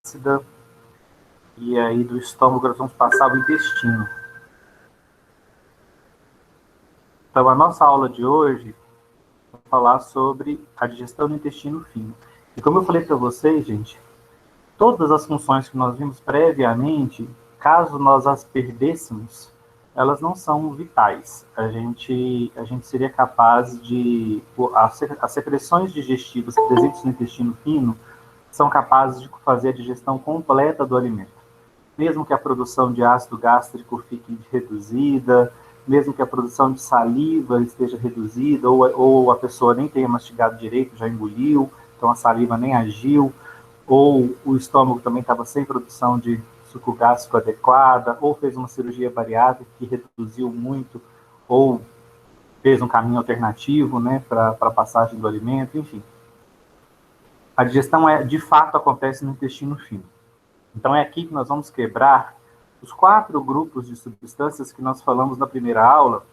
ácida, e aí do estômago nós vamos passar ao intestino. Então, a nossa aula de hoje vai falar sobre a digestão do intestino fino. E como eu falei para vocês, gente, todas as funções que nós vimos previamente, caso nós as perdêssemos, elas não são vitais. A gente seria capaz de... As secreções digestivas presentes no intestino fino são capazes de fazer a digestão completa do alimento. Mesmo que a produção de ácido gástrico fique reduzida, mesmo que a produção de saliva esteja reduzida, ou a pessoa nem tenha mastigado direito, já engoliu, então a saliva nem agiu, ou o estômago também estava sem produção de suco gástrico adequada, ou fez uma cirurgia bariátrica que reduziu muito, ou fez um caminho alternativo, né, para a passagem do alimento, enfim. A digestão, de fato, acontece no intestino fino. Então é aqui que nós vamos quebrar os 4 grupos de substâncias que nós falamos na primeira aula.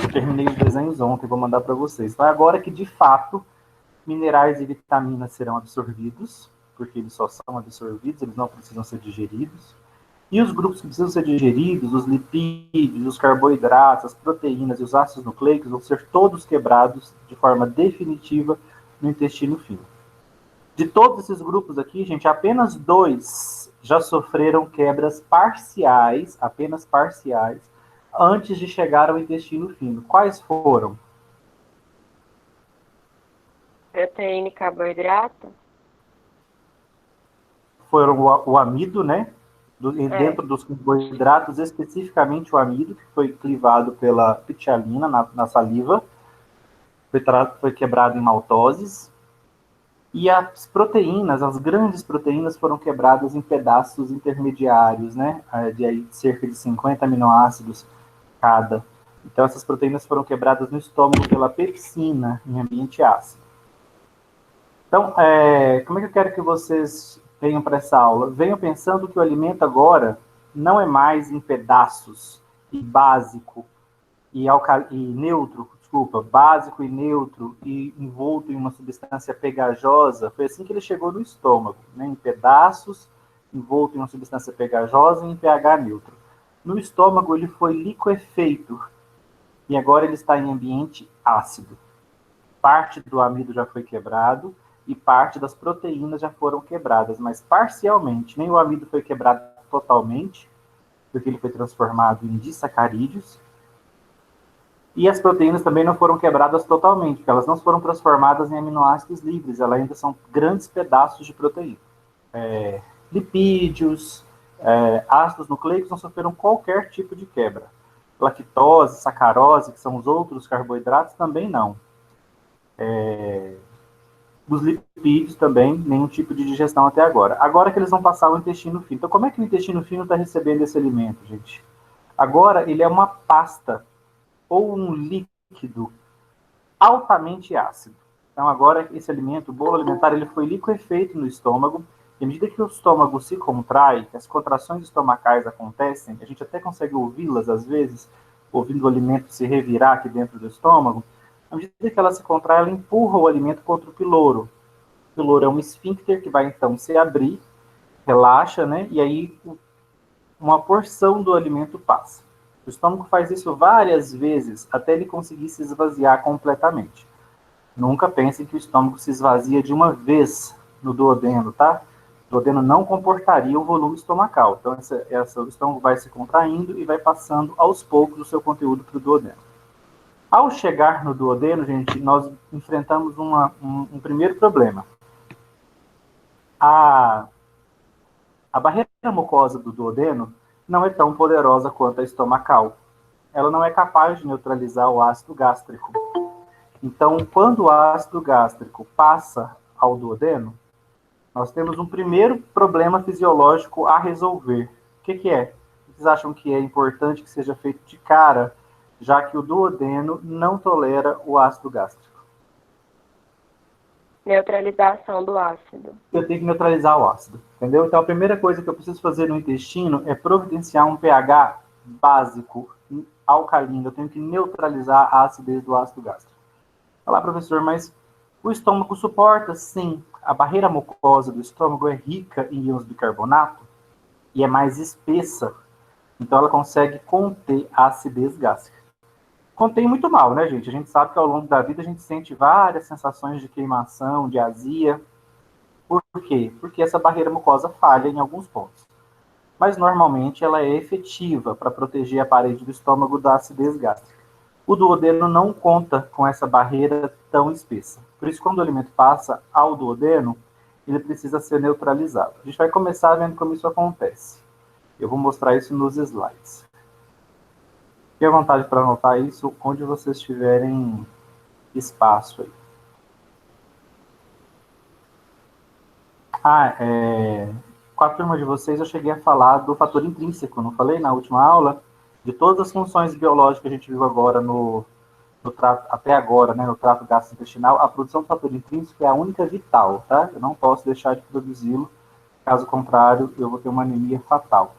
Eu terminei os desenhos ontem, vou mandar para vocês. Então é agora que, de fato, minerais e vitaminas serão absorvidos, porque eles só são absorvidos, eles não precisam ser digeridos. E os grupos que precisam ser digeridos, os lipídios, os carboidratos, as proteínas e os ácidos nucleicos vão ser todos quebrados de forma definitiva no intestino fino. De todos esses grupos aqui, gente, apenas 2 já sofreram quebras parciais, apenas parciais, antes de chegar ao intestino fino. Quais foram? Proteína e carboidrato? Foram o amido, né? Dentro dos carboidratos, especificamente o amido, que foi clivado pela pitialina na saliva, foi quebrado em maltoses. E as proteínas, as grandes proteínas, foram quebradas em pedaços intermediários, né? De cerca de 50 aminoácidos cada. Então, essas proteínas foram quebradas no estômago pela pepsina, em ambiente ácido. Então, como é que eu quero que vocês venham para essa aula? Venham pensando que o alimento agora não é mais em pedaços, e básico, e neutro, básico e neutro, e envolto em uma substância pegajosa. Foi assim que ele chegou no estômago, né? Em pedaços, envolto em uma substância pegajosa e em pH neutro. No estômago ele foi liquefeito, e agora ele está em ambiente ácido. Parte do amido já foi quebrado, e parte das proteínas já foram quebradas, mas parcialmente. Nem o amido foi quebrado totalmente, porque ele foi transformado em disacarídeos, e as proteínas também não foram quebradas totalmente, porque elas não foram transformadas em aminoácidos livres, elas ainda são grandes pedaços de proteína. Lipídios, ácidos nucleicos não sofreram qualquer tipo de quebra. Lactose, sacarose, que são os outros carboidratos, também não. Os lipídios também, nenhum tipo de digestão até agora. Agora que eles vão passar ao intestino fino. Então, como é que o intestino fino está recebendo esse alimento, gente? Agora, ele é uma pasta ou um líquido altamente ácido. Então, agora, esse alimento, o bolo alimentar, ele foi liquefeito no estômago, e à medida que o estômago se contrai, que as contrações estomacais acontecem, a gente até consegue ouvi-las, às vezes, ouvindo o alimento se revirar aqui dentro do estômago, à medida que ela se contrai, ela empurra o alimento contra o piloro. O piloro é um esfíncter que vai, então, se abrir, relaxa, né? E aí uma porção do alimento passa. O estômago faz isso várias vezes até ele conseguir se esvaziar completamente. Nunca pensem que o estômago se esvazia de uma vez no duodeno, tá? O duodeno não comportaria o volume estomacal. Então, o estômago vai se contraindo e vai passando aos poucos o seu conteúdo para o duodeno. Ao chegar no duodeno, gente, nós enfrentamos um primeiro problema. A barreira mucosa do duodeno não é tão poderosa quanto a estomacal. Ela não é capaz de neutralizar o ácido gástrico. Então, quando o ácido gástrico passa ao duodeno, nós temos um primeiro problema fisiológico a resolver. O que é? Vocês acham que é importante que seja feito de cara, já que o duodeno não tolera o ácido gástrico? Neutralização do ácido. Eu tenho que neutralizar o ácido, entendeu? Então, a primeira coisa que eu preciso fazer no intestino é providenciar um pH básico, alcalino. Eu tenho que neutralizar a acidez do ácido gástrico. Olá, professor, mas o estômago suporta? Sim. a barreira mucosa do estômago é rica em íons bicarbonato e é mais espessa, então ela consegue conter a acidez gástrica. Contém muito mal, né, gente? A gente sabe que ao longo da vida a gente sente várias sensações de queimação, de azia. Por quê? Porque essa barreira mucosa falha em alguns pontos. Mas normalmente ela é efetiva para proteger a parede do estômago da acidez gástrica. O duodeno não conta com essa barreira tão espessa. Por isso, quando o alimento passa ao duodeno, ele precisa ser neutralizado. A gente vai começar vendo como isso acontece. Eu vou mostrar isso nos slides. Fique à vontade para anotar isso onde vocês tiverem espaço aí. Com a turma de vocês eu cheguei a falar do fator intrínseco, não falei na última aula? De todas as funções biológicas que a gente viu agora no trato, até agora, né, no trato gastrointestinal, a produção do fator intrínseco é a única vital, tá? Eu não posso deixar de produzi-lo, caso contrário, eu vou ter uma anemia fatal.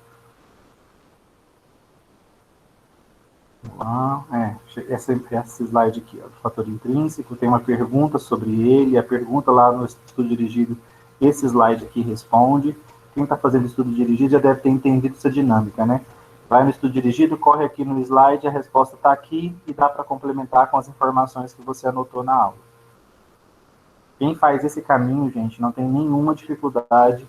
Esse slide aqui, ó, do fator intrínseco, tem uma pergunta sobre ele, a pergunta lá no estudo dirigido, esse slide aqui responde. Quem está fazendo estudo dirigido já deve ter entendido essa dinâmica, né? Vai no estudo dirigido, corre aqui no slide, a resposta está aqui e dá para complementar com as informações que você anotou na aula. Quem faz esse caminho, gente, não tem nenhuma dificuldade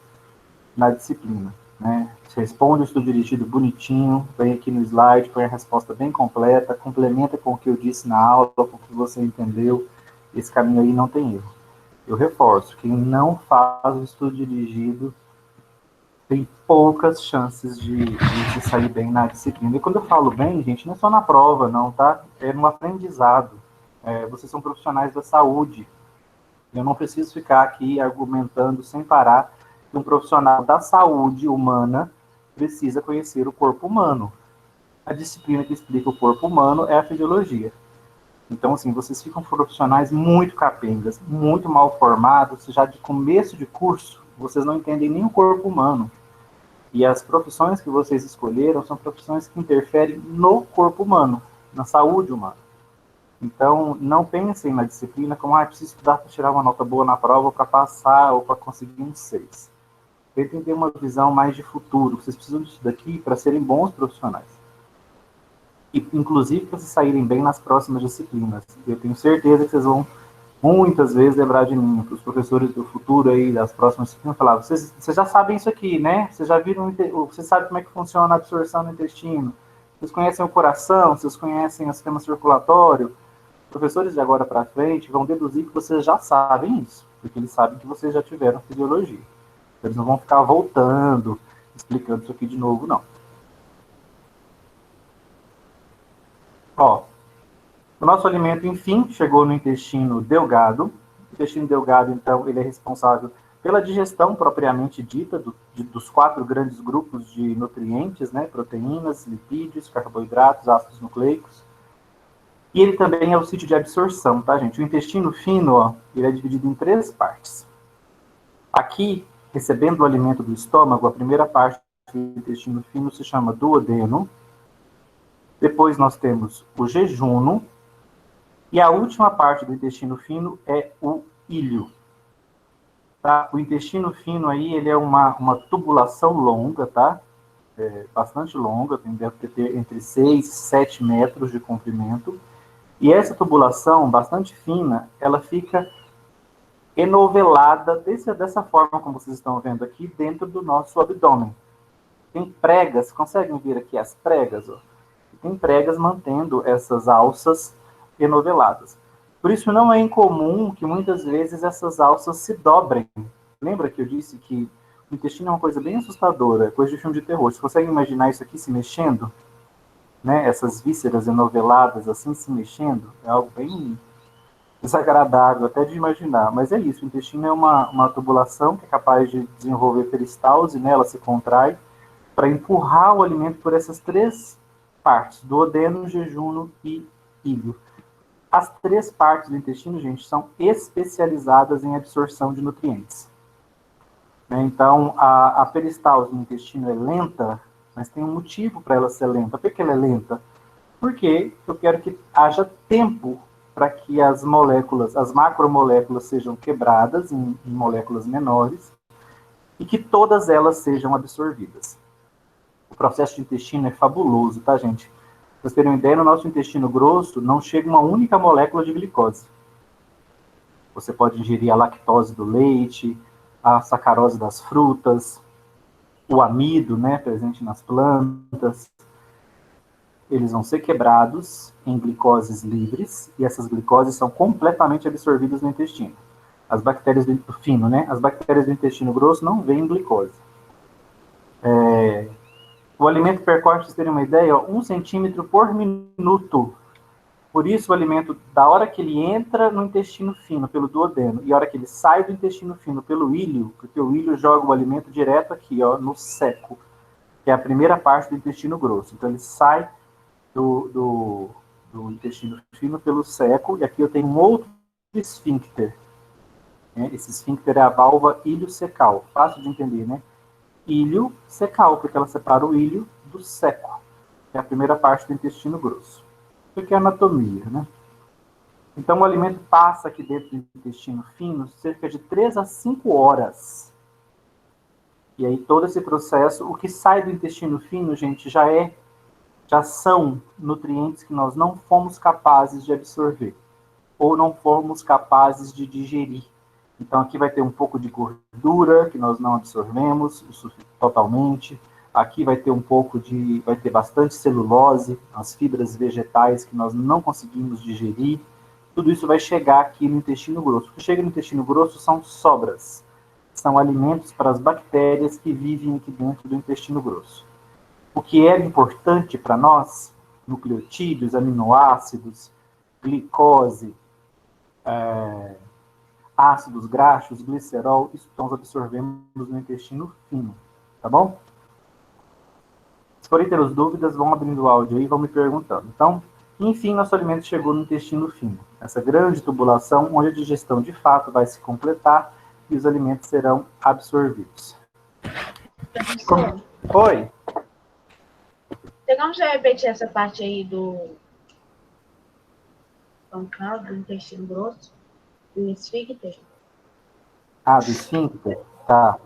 na disciplina, né? Você responde o estudo dirigido bonitinho, vem aqui no slide, põe a resposta bem completa, complementa com o que eu disse na aula, com o que você entendeu. Esse caminho aí não tem erro. Eu reforço, quem não faz o estudo dirigido tem poucas chances de se sair bem na disciplina. E quando eu falo bem, gente, não é só na prova, não, tá? É no aprendizado. Vocês são profissionais da saúde. Eu não preciso ficar aqui argumentando sem parar que um profissional da saúde humana precisa conhecer o corpo humano. A disciplina que explica o corpo humano é a fisiologia. Então, assim, vocês ficam profissionais muito capengas, muito mal formados, já de começo de curso, vocês não entendem nem o corpo humano. E as profissões que vocês escolheram são profissões que interferem no corpo humano, na saúde humana. Então, não pensem na disciplina como, preciso estudar para tirar uma nota boa na prova, para passar ou para conseguir um 6. Tentem ter uma visão mais de futuro. Vocês precisam disso daqui para serem bons profissionais. E, inclusive, para vocês saírem bem nas próximas disciplinas. Eu tenho certeza que vocês vão muitas vezes lembrar de mim, para os professores do futuro aí, das próximas disciplinas, falar, vocês já sabem isso aqui, né? Vocês já viram, vocês sabem como é que funciona a absorção no intestino, vocês conhecem o coração, vocês conhecem o sistema circulatório. Professores de agora para frente vão deduzir que vocês já sabem isso, porque eles sabem que vocês já tiveram fisiologia. Eles não vão ficar voltando, explicando isso aqui de novo, não. Ó, o nosso alimento, enfim, chegou no intestino delgado. O intestino delgado, então, ele é responsável pela digestão propriamente dita dos 4 grandes grupos de nutrientes, né? Proteínas, lipídios, carboidratos, ácidos nucleicos. E ele também é o sítio de absorção, tá, gente? O intestino fino, ó, ele é dividido em 3 partes. Aqui, recebendo o alimento do estômago, a primeira parte do intestino fino se chama duodeno. Depois nós temos o jejuno. E a última parte do intestino fino é o íleo. Tá? O intestino fino aí, ele é uma tubulação longa, tá? Bastante longa, deve ter entre 6 e 7 metros de comprimento. E essa tubulação, bastante fina, ela fica enovelada dessa forma como vocês estão vendo aqui, dentro do nosso abdômen. Tem pregas, conseguem ver aqui as pregas? Ó? Tem pregas mantendo essas alças enoveladas. Por isso não é incomum que muitas vezes essas alças se dobrem. Lembra que eu disse que o intestino é uma coisa bem assustadora, é coisa de filme de terror. Você consegue imaginar isso aqui se mexendo? Né? Essas vísceras enoveladas assim se mexendo? É algo bem desagradável até de imaginar. Mas é isso, o intestino é uma tubulação que é capaz de desenvolver peristalse, né? Ela se contrai para empurrar o alimento por essas 3 partes, duodeno, jejuno e íleo. As 3 partes do intestino, gente, são especializadas em absorção de nutrientes. Então, a peristalse no intestino é lenta, mas tem um motivo para ela ser lenta. Por que ela é lenta? Porque eu quero que haja tempo para que as moléculas, as macromoléculas sejam quebradas em moléculas menores e que todas elas sejam absorvidas. O processo de intestino é fabuloso, tá, gente? Para vocês terem uma ideia, no nosso intestino grosso não chega uma única molécula de glicose. Você pode ingerir a lactose do leite, a sacarose das frutas, o amido, né, presente nas plantas. Eles vão ser quebrados em glicoses livres, e essas glicoses são completamente absorvidas no intestino. As bactérias do fino, né? As bactérias do intestino grosso não veem glicose. O alimento percorre, para vocês terem uma ideia, 1 centímetro por minuto. Por isso, o alimento, da hora que ele entra no intestino fino, pelo duodeno, e a hora que ele sai do intestino fino pelo íleo, porque o íleo joga o alimento direto aqui, ó, no seco, que é a primeira parte do intestino grosso. Então, ele sai do intestino fino pelo seco, e aqui eu tenho um outro esfíncter. Esse esfíncter é a válvula ilho-secal. Fácil de entender, né? Ilho-secal, porque ela separa o íleo do seco, que é a primeira parte do intestino grosso. Isso aqui é anatomia, né? Então, o alimento passa aqui dentro do intestino fino cerca de 3 a 5 horas. E aí, todo esse processo, o que sai do intestino fino, gente, já são nutrientes que nós não fomos capazes de absorver, ou não fomos capazes de digerir. Então, aqui vai ter um pouco de gordura, que nós não absorvemos totalmente. Aqui vai ter vai ter bastante celulose, as fibras vegetais que nós não conseguimos digerir. Tudo isso vai chegar aqui no intestino grosso. O que chega no intestino grosso são sobras. São alimentos para as bactérias que vivem aqui dentro do intestino grosso. O que é importante para nós, nucleotídeos, aminoácidos, glicose, ácidos graxos, glicerol, isso nós absorvemos no intestino fino, tá bom? Se forem ter dúvidas, vão abrindo o áudio aí e vão me perguntando. Então, enfim, nosso alimento chegou no intestino fino. Essa grande tubulação, onde a digestão de fato vai se completar e os alimentos serão absorvidos. Oi? Tem como você repetir essa parte aí do intestino grosso? Do esfíncter? Ah, do esfíncter? Tá.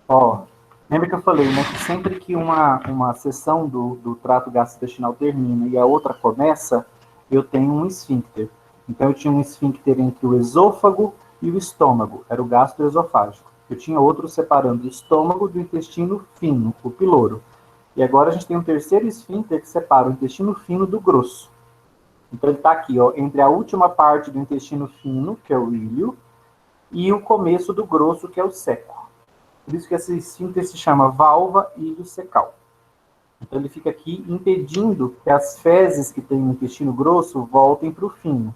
Ó, lembra que eu falei, né, que sempre que uma seção do trato gastrointestinal termina e a outra começa, eu tenho um esfíncter. Então, eu tinha um esfíncter entre o esôfago e o estômago, era o gastroesofágico. Eu tinha outro separando o estômago do intestino fino, o piloro. E agora a gente tem um terceiro esfíncter que separa o intestino fino do grosso. Então, ele está aqui, ó, entre a última parte do intestino fino, que é o íleo, e o começo do grosso, que é o seco. Por isso que esse esfíncter se chama válvula ilho-secal. Então, ele fica aqui impedindo que as fezes que tem no intestino grosso voltem para o fino.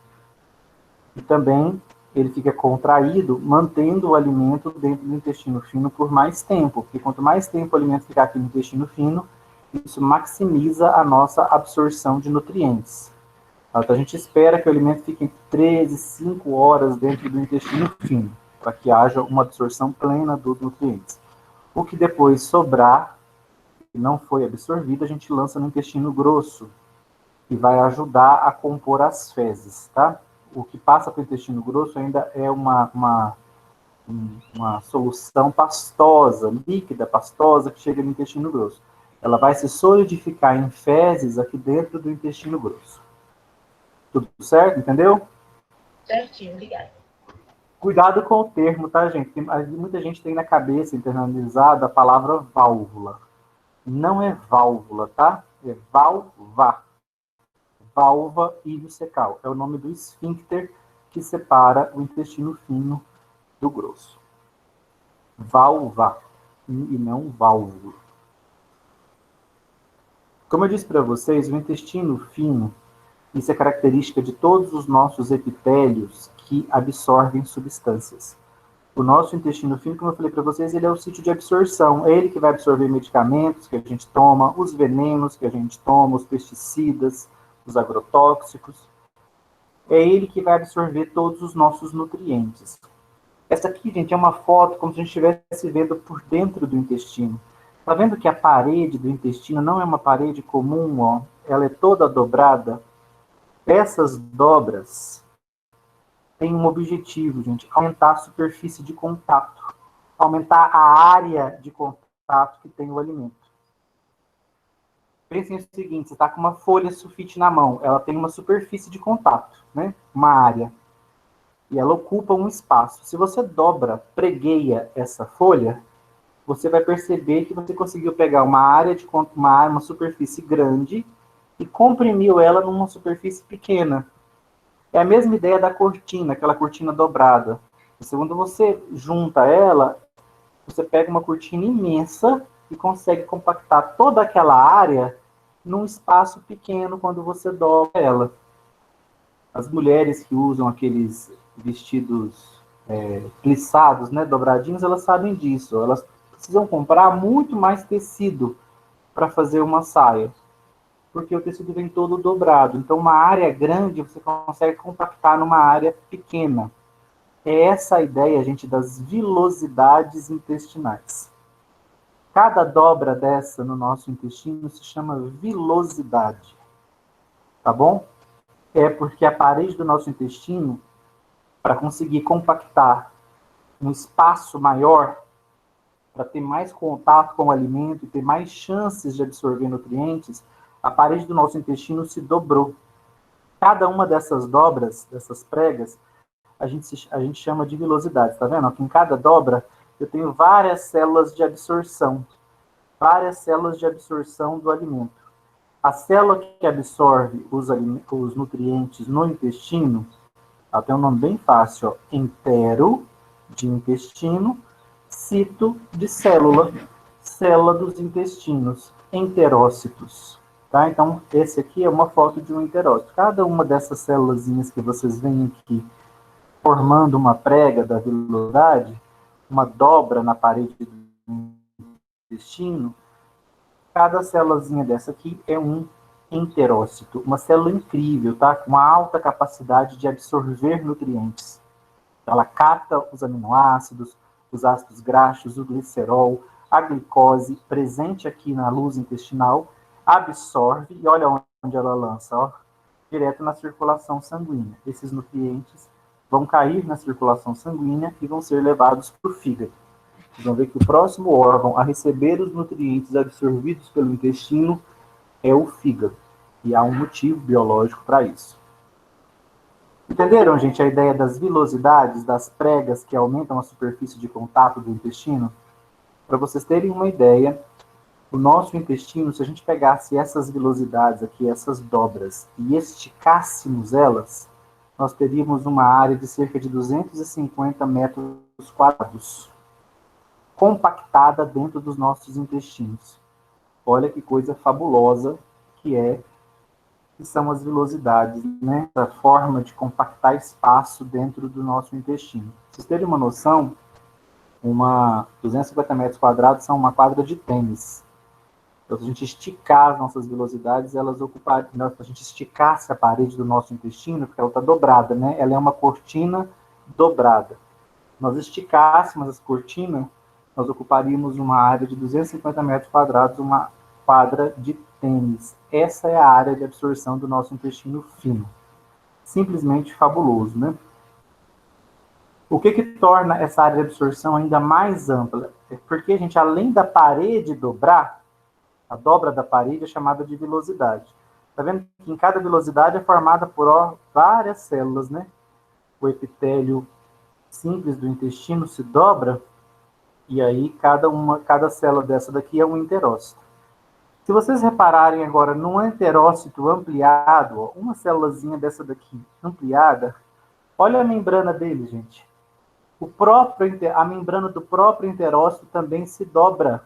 E também ele fica contraído, mantendo o alimento dentro do intestino fino por mais tempo. Porque quanto mais tempo o alimento ficar aqui no intestino fino, isso maximiza a nossa absorção de nutrientes. Então, a gente espera que o alimento fique entre 3 e 5 horas dentro do intestino fino, para que haja uma absorção plena dos nutrientes. O que depois sobrar, que não foi absorvido, a gente lança no intestino grosso, que vai ajudar a compor as fezes, tá? O que passa para o intestino grosso ainda é uma solução pastosa, líquida, pastosa, que chega no intestino grosso. Ela vai se solidificar em fezes aqui dentro do intestino grosso. Tudo certo? Entendeu? Certinho, obrigada. Cuidado com o termo, tá, gente? Muita gente tem na cabeça internalizada a palavra válvula. Não é válvula, tá? É valva. Válvula ilho-secal. É o nome do esfíncter que separa o intestino fino do grosso. Valva e não válvula. Como eu disse para vocês, o intestino fino, isso é característica de todos os nossos epitélios que absorvem substâncias. O nosso intestino fino, como eu falei para vocês, ele é o sítio de absorção. É ele que vai absorver medicamentos que a gente toma, os venenos que a gente toma, os pesticidas, os agrotóxicos. É ele que vai absorver todos os nossos nutrientes. Essa aqui, gente, é uma foto como se a gente estivesse vendo por dentro do intestino. Tá vendo que a parede do intestino não é uma parede comum, ó? Ela é toda dobrada. Essas dobras tem um objetivo, gente, aumentar a superfície de contato, aumentar a área de contato que tem o alimento. Pensem o seguinte, você está com uma folha sulfite na mão, ela tem uma superfície de contato, né? Uma área, e ela ocupa um espaço. Se você dobra, pregueia essa folha, você vai perceber que você conseguiu pegar uma superfície grande e comprimiu ela numa superfície pequena. É a mesma ideia da cortina, aquela cortina dobrada. Quando você junta ela, você pega uma cortina imensa e consegue compactar toda aquela área num espaço pequeno quando você dobra ela. As mulheres que usam aqueles vestidos plissados, né, dobradinhos, elas sabem disso. Elas precisam comprar muito mais tecido para fazer uma saia, porque o tecido vem todo dobrado. Então, uma área grande você consegue compactar numa área pequena. É essa a ideia, gente, das vilosidades intestinais. Cada dobra dessa no nosso intestino se chama vilosidade. Tá bom? É porque a parede do nosso intestino, para conseguir compactar um espaço maior, para ter mais contato com o alimento e ter mais chances de absorver nutrientes, a parede do nosso intestino se dobrou. Cada uma dessas dobras, dessas pregas, a gente chama de vilosidade. Tá vendo? Aqui em cada dobra, eu tenho várias células de absorção. Várias células de absorção do alimento. A célula que absorve os nutrientes no intestino, ela tem um nome bem fácil, ó, entero, de intestino, cito, de célula, célula dos intestinos, enterócitos. Tá? Então, esse aqui é uma foto de um enterócito. Cada uma dessas célulazinhas que vocês veem aqui, formando uma prega da vilosidade, uma dobra na parede do intestino, cada célulazinha dessa aqui é um enterócito, uma célula incrível, tá? Com uma alta capacidade de absorver nutrientes. Ela capta os aminoácidos, os ácidos graxos, o glicerol, a glicose presente aqui na luz intestinal, absorve e olha onde ela lança, ó, direto na circulação sanguínea. Esses nutrientes vão cair na circulação sanguínea e vão ser levados para o fígado. Vocês vão ver que o próximo órgão a receber os nutrientes absorvidos pelo intestino é o fígado. E há um motivo biológico para isso. Entenderam, gente, a ideia das vilosidades, das pregas que aumentam a superfície de contato do intestino? Para vocês terem uma ideia, o nosso intestino, se a gente pegasse essas vilosidades aqui, essas dobras, e esticássemos elas, nós teríamos uma área de cerca de 250 metros quadrados, compactada dentro dos nossos intestinos. Olha que coisa fabulosa que são as vilosidades, né? A forma de compactar espaço dentro do nosso intestino. Pra vocês terem uma noção, 250 metros quadrados são uma quadra de tênis. Então, se a gente esticar as nossas vilosidades, elas ocupariam, se a gente esticasse a parede do nosso intestino, porque ela está dobrada, né? Ela é uma cortina dobrada. Nós esticássemos essa cortina, nós ocuparíamos uma área de 250 metros quadrados, uma quadra de tênis. Essa é a área de absorção do nosso intestino fino. Simplesmente fabuloso, né? O que torna essa área de absorção ainda mais ampla? É porque, gente, além da parede dobrar, a dobra da parede é chamada de vilosidade. Tá vendo que em cada vilosidade é formada por várias células, né? O epitélio simples do intestino se dobra e aí cada célula dessa daqui é um enterócito. Se vocês repararem agora num enterócito ampliado, ó, uma célulazinha dessa daqui ampliada, olha a membrana dele, gente. A membrana do próprio enterócito também se dobra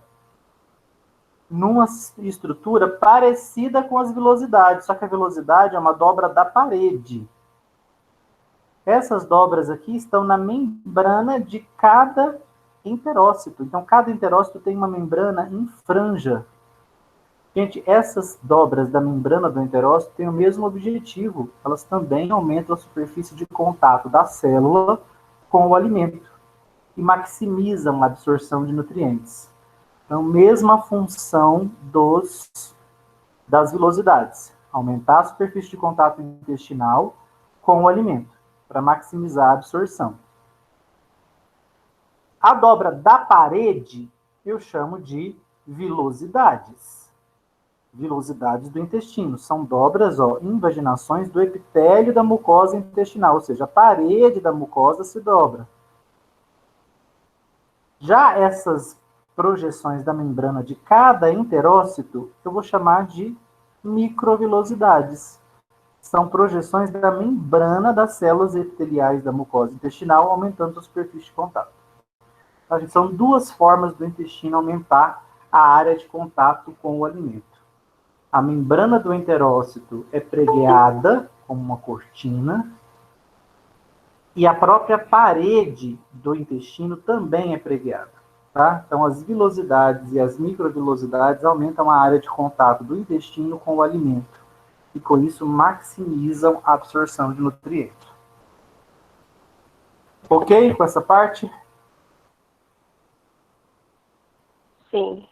numa estrutura parecida com as vilosidades, só que a vilosidade é uma dobra da parede. Essas dobras aqui estão na membrana de cada enterócito. Então, cada enterócito tem uma membrana em franja. Gente, essas dobras da membrana do enterócito têm o mesmo objetivo. Elas também aumentam a superfície de contato da célula com o alimento e maximizam a absorção de nutrientes. Então, mesma função das vilosidades. Aumentar a superfície de contato intestinal com o alimento. para maximizar a absorção. A dobra da parede eu chamo de vilosidades. Vilosidades do intestino. São dobras, invaginações do epitélio da mucosa intestinal, ou seja, a parede da mucosa se dobra. Já essas projeções da membrana de cada enterócito, eu vou chamar de microvilosidades. São projeções da membrana das células epiteliais da mucosa intestinal, aumentando a superfície de contato. São duas formas do intestino aumentar a área de contato com o alimento. A membrana do enterócito é pregueada, como uma cortina, e a própria parede do intestino também é pregueada. Tá? Então, as vilosidades e as microvilosidades aumentam a área de contato do intestino com o alimento, e com isso maximizam a absorção de nutrientes. Ok com essa parte? Sim.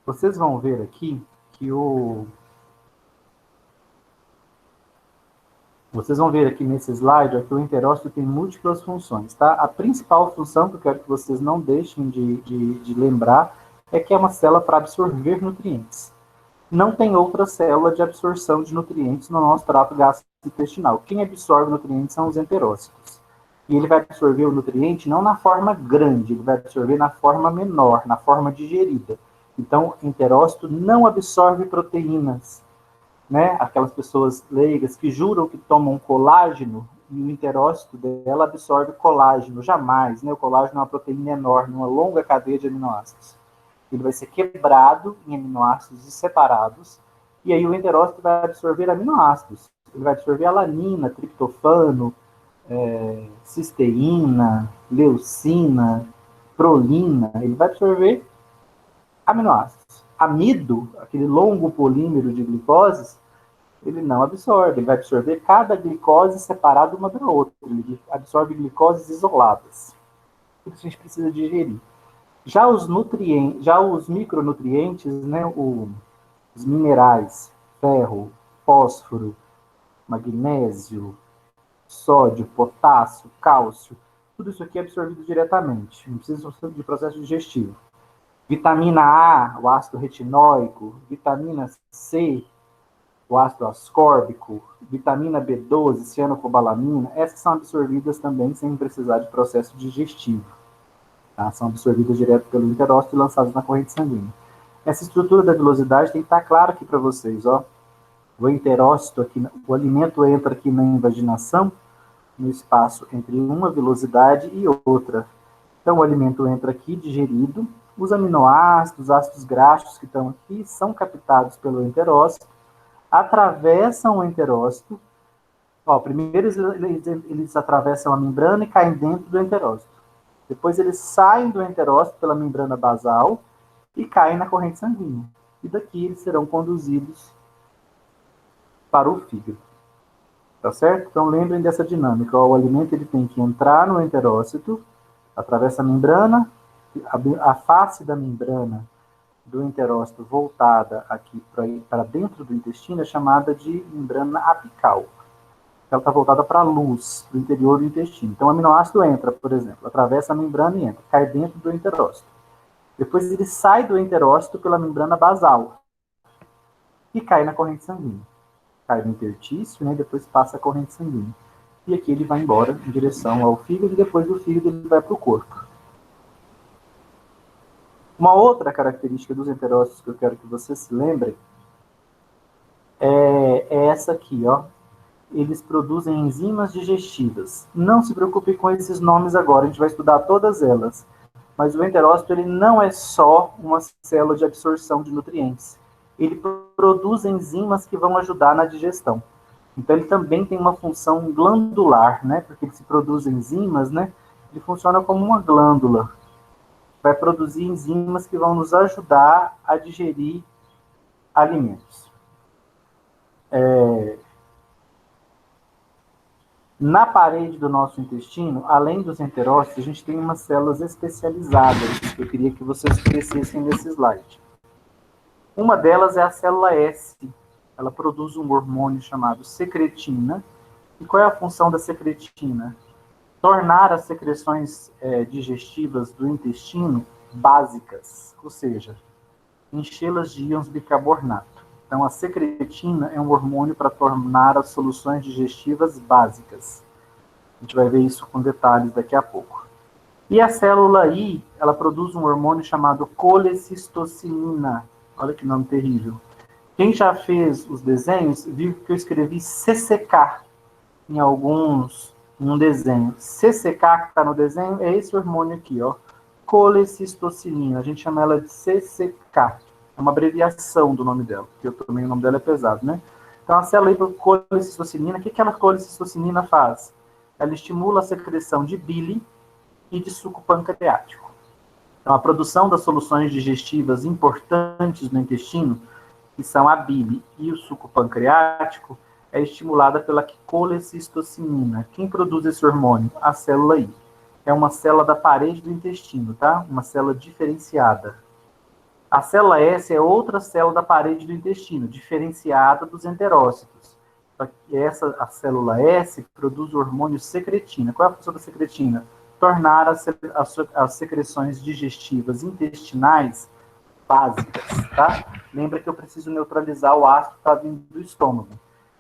Vocês vão ver aqui que Vocês vão ver aqui nesse slide que o enterócito tem múltiplas funções, tá? A principal função que eu quero que vocês não deixem de lembrar é que é uma célula para absorver nutrientes. Não tem outra célula de absorção de nutrientes no nosso trato gastrointestinal. Quem absorve nutrientes são os enterócitos. E ele vai absorver o nutriente não na forma grande, ele vai absorver na forma menor, na forma digerida. Então, o enterócito não absorve proteínas, né? Aquelas pessoas leigas que juram que tomam colágeno e o enterócito dela absorve colágeno. Jamais, né? O colágeno é uma proteína enorme, uma longa cadeia de aminoácidos. Ele vai ser quebrado em aminoácidos separados, e aí o enterócito vai absorver aminoácidos. Ele vai absorver alanina, triptofano, cisteína, leucina, prolina. Ele vai absorver aminoácidos. Amido, aquele longo polímero de glicoses, ele não absorve. Ele vai absorver cada glicose separada uma da outra. Ele absorve glicoses isoladas. Tudo isso a gente precisa digerir. Já os nutrientes, já os micronutrientes, né, os minerais, ferro, fósforo, magnésio, sódio, potássio, cálcio, tudo isso aqui é absorvido diretamente. Não precisa de processo digestivo. Vitamina A, o ácido retinóico, vitamina C, o ácido ascórbico, vitamina B12, cianocobalamina, essas são absorvidas também sem precisar de processo digestivo. Tá? São absorvidas direto pelo enterócito e lançadas na corrente sanguínea. Essa estrutura da vilosidade tem que estar clara aqui para vocês. O enterócito, aqui, o alimento entra aqui na invaginação, no espaço entre uma vilosidade e outra. Então, o alimento entra aqui, digerido. Os aminoácidos, os ácidos graxos que estão aqui, são captados pelo enterócito, atravessam o enterócito. Primeiro eles atravessam a membrana e caem dentro do enterócito. Depois eles saem do enterócito pela membrana basal e caem na corrente sanguínea. E daqui eles serão conduzidos para o fígado. Tá certo? Então lembrem dessa dinâmica. O alimento ele tem que entrar no enterócito, atravessa a membrana, a face da membrana do enterócito voltada aqui para dentro do intestino é chamada de membrana apical. Ela está voltada para a luz do interior do intestino. Então, o aminoácido entra, por exemplo, atravessa a membrana e entra, cai dentro do enterócito. Depois ele sai do enterócito pela membrana basal e cai na corrente sanguínea. Cai no interstício, né, depois passa a corrente sanguínea. E aqui ele vai embora em direção ao fígado e depois do fígado ele vai para o corpo. Uma outra característica dos enterócitos que eu quero que vocês se lembrem é essa aqui, Eles produzem enzimas digestivas. Não se preocupe com esses nomes agora, a gente vai estudar todas elas. Mas o enterócito ele não é só uma célula de absorção de nutrientes. Ele produz enzimas que vão ajudar na digestão. Então ele também tem uma função glandular, né? Porque ele se produz enzimas, né? Ele funciona como uma glândula. Vai produzir enzimas que vão nos ajudar a digerir alimentos. Na parede do nosso intestino, além dos enterócitos, a gente tem umas células especializadas, que eu queria que vocês conhecessem nesse slide. Uma delas é a célula S. Ela produz um hormônio chamado secretina, E qual é a função da secretina? Tornar as secreções digestivas do intestino básicas, ou seja, enchê-las de íons bicarbonato. Então, a secretina é um hormônio para tornar as soluções digestivas básicas. A gente vai ver isso com detalhes daqui a pouco. E a célula I, ela produz um hormônio chamado colecistocinina. Olha que nome terrível. Quem já fez os desenhos, viu que eu escrevi CCK em um desenho. CCK que está no desenho é esse hormônio aqui, ó. Colecistocinina. A gente chama ela de CCK. É uma abreviação do nome dela, porque também o nome dela é pesado, né? Então, a célula colecistocinina, o que aquela colecistocinina faz? Ela estimula a secreção de bile e de suco pancreático. Então, a produção das soluções digestivas importantes no intestino, que são a bile e o suco pancreático, é estimulada pela colecistocinina. Quem produz esse hormônio? A célula I. É uma célula da parede do intestino, tá? Uma célula diferenciada. A célula S é outra célula da parede do intestino, diferenciada dos enterócitos. A célula S produz o hormônio secretina. Qual é a função da secretina? Tornar as secreções digestivas intestinais básicas, tá? Lembra que eu preciso neutralizar o ácido que está vindo do estômago.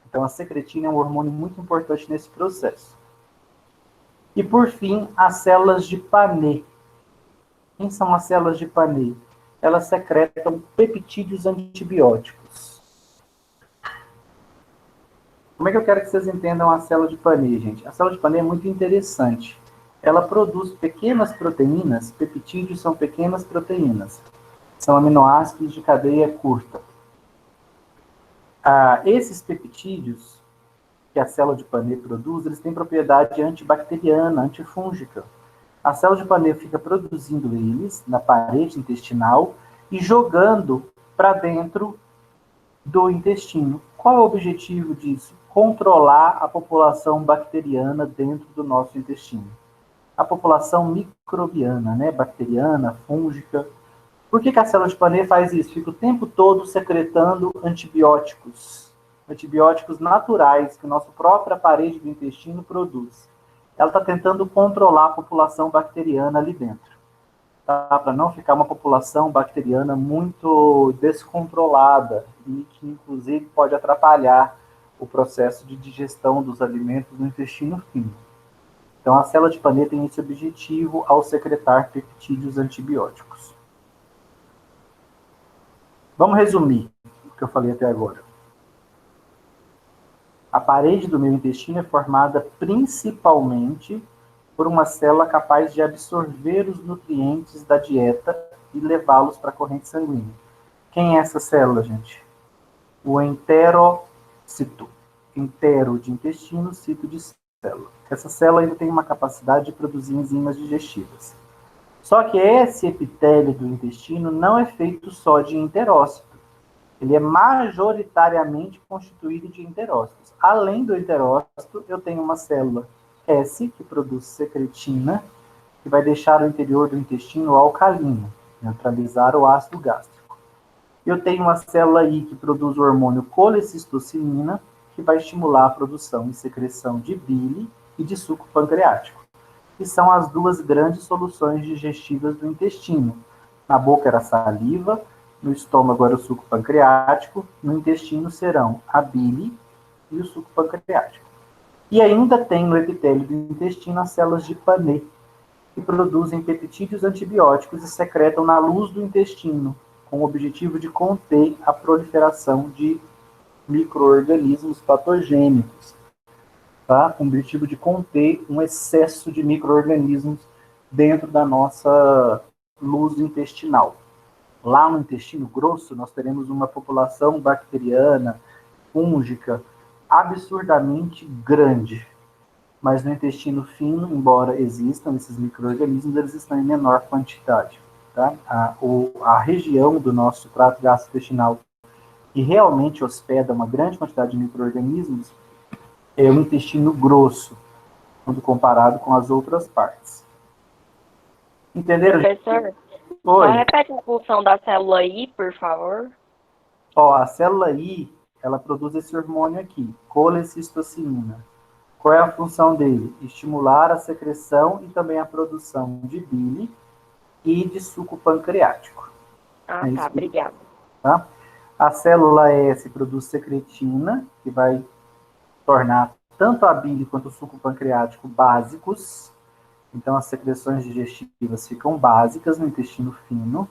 Então, a secretina é um hormônio muito importante nesse processo. E, por fim, as células de Panet. Quem são as células de Panet? Elas secretam peptídeos antibióticos. Como é que eu quero que vocês entendam a célula de Panet, gente? A célula de Panet é muito interessante. Ela produz pequenas proteínas, peptídeos são pequenas proteínas. São aminoácidos de cadeia curta. Esses peptídeos que a célula de Panet produz, eles têm propriedade antibacteriana, antifúngica. A célula de Panet fica produzindo eles na parede intestinal e jogando para dentro do intestino. Qual é o objetivo disso? Controlar a população bacteriana dentro do nosso intestino. A população microbiana, né? Bacteriana, fúngica. Por que a célula de Panet faz isso? Fica o tempo todo secretando antibióticos. Antibióticos naturais que a nossa própria parede do intestino produz. Ela está tentando controlar a população bacteriana ali dentro. Tá? Para não ficar uma população bacteriana muito descontrolada e que, inclusive, pode atrapalhar o processo de digestão dos alimentos no intestino fino. Então, a célula de Panet tem esse objetivo ao secretar peptídeos antibióticos. Vamos resumir o que eu falei até agora. A parede do meu intestino é formada principalmente por uma célula capaz de absorver os nutrientes da dieta e levá-los para a corrente sanguínea. Quem é essa célula, gente? O enterocito. Entero de intestino, cito de célula. Essa célula ainda tem uma capacidade de produzir enzimas digestivas. Só que esse epitélio do intestino não é feito só de enterócito. Ele é majoritariamente constituído de enterócitos. Além do enterócito, eu tenho uma célula S, que produz secretina, que vai deixar o interior do intestino alcalino, neutralizar o ácido gástrico. Eu tenho uma célula I, que produz o hormônio colecistocinina, que vai estimular a produção e secreção de bile e de suco pancreático, que são as duas grandes soluções digestivas do intestino. Na boca era a saliva, no estômago era o suco pancreático, no intestino serão a bile e o suco pancreático. E ainda tem no epitélio do intestino as células de Panet, que produzem peptídeos antibióticos e secretam na luz do intestino, com o objetivo de conter a proliferação de micro-organismos patogênicos, tá? Com o objetivo de conter um excesso de micro-organismos dentro da nossa luz intestinal. Lá no intestino grosso, nós teremos uma população bacteriana, fúngica, absurdamente grande. Mas no intestino fino, embora existam esses micro-organismos, eles estão em menor quantidade. Tá? A região do nosso trato gastrointestinal que realmente hospeda uma grande quantidade de micro-organismos é o intestino grosso, quando comparado com as outras partes. Entenderam? Professor, só repete a função da célula I, por favor. A célula I, ela produz esse hormônio aqui, colecistocinina. Qual é a função dele? Estimular a secreção e também a produção de bile e de suco pancreático. Ah, tá, obrigada. Tá? A célula S produz secretina, que vai tornar tanto a bile quanto o suco pancreático básicos. Então, as secreções digestivas ficam básicas no intestino fino.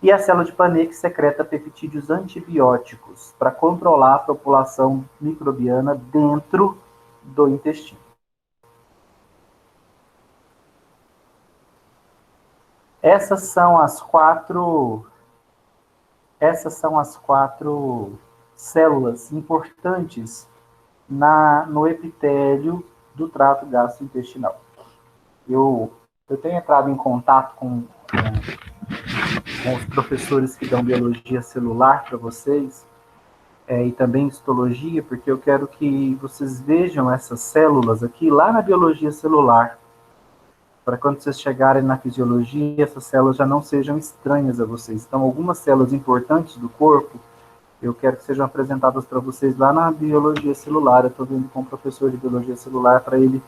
E a célula de Panet secreta peptídeos antibióticos para controlar a população microbiana dentro do intestino. Essas são as quatro células importantes no epitélio do trato gastrointestinal. Eu tenho entrado em contato com os professores que dão biologia celular para vocês, e também histologia, porque eu quero que vocês vejam essas células aqui lá na biologia celular, para quando vocês chegarem na fisiologia, essas células já não sejam estranhas a vocês. Então, algumas células importantes do corpo, eu quero que sejam apresentadas para vocês lá na biologia celular. Eu estou vendo com o professor de biologia celular para ele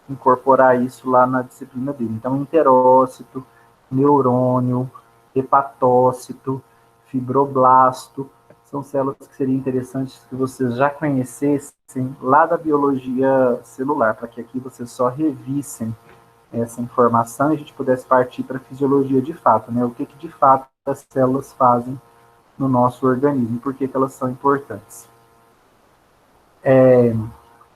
incorporar isso lá na disciplina dele. Então, enterócito, neurônio, hepatócito, fibroblasto, são células que seriam interessantes que vocês já conhecessem lá da biologia celular, para que aqui vocês só revissem essa informação e a gente pudesse partir para a fisiologia de fato, né? O que de fato as células fazem no nosso organismo, por que elas são importantes.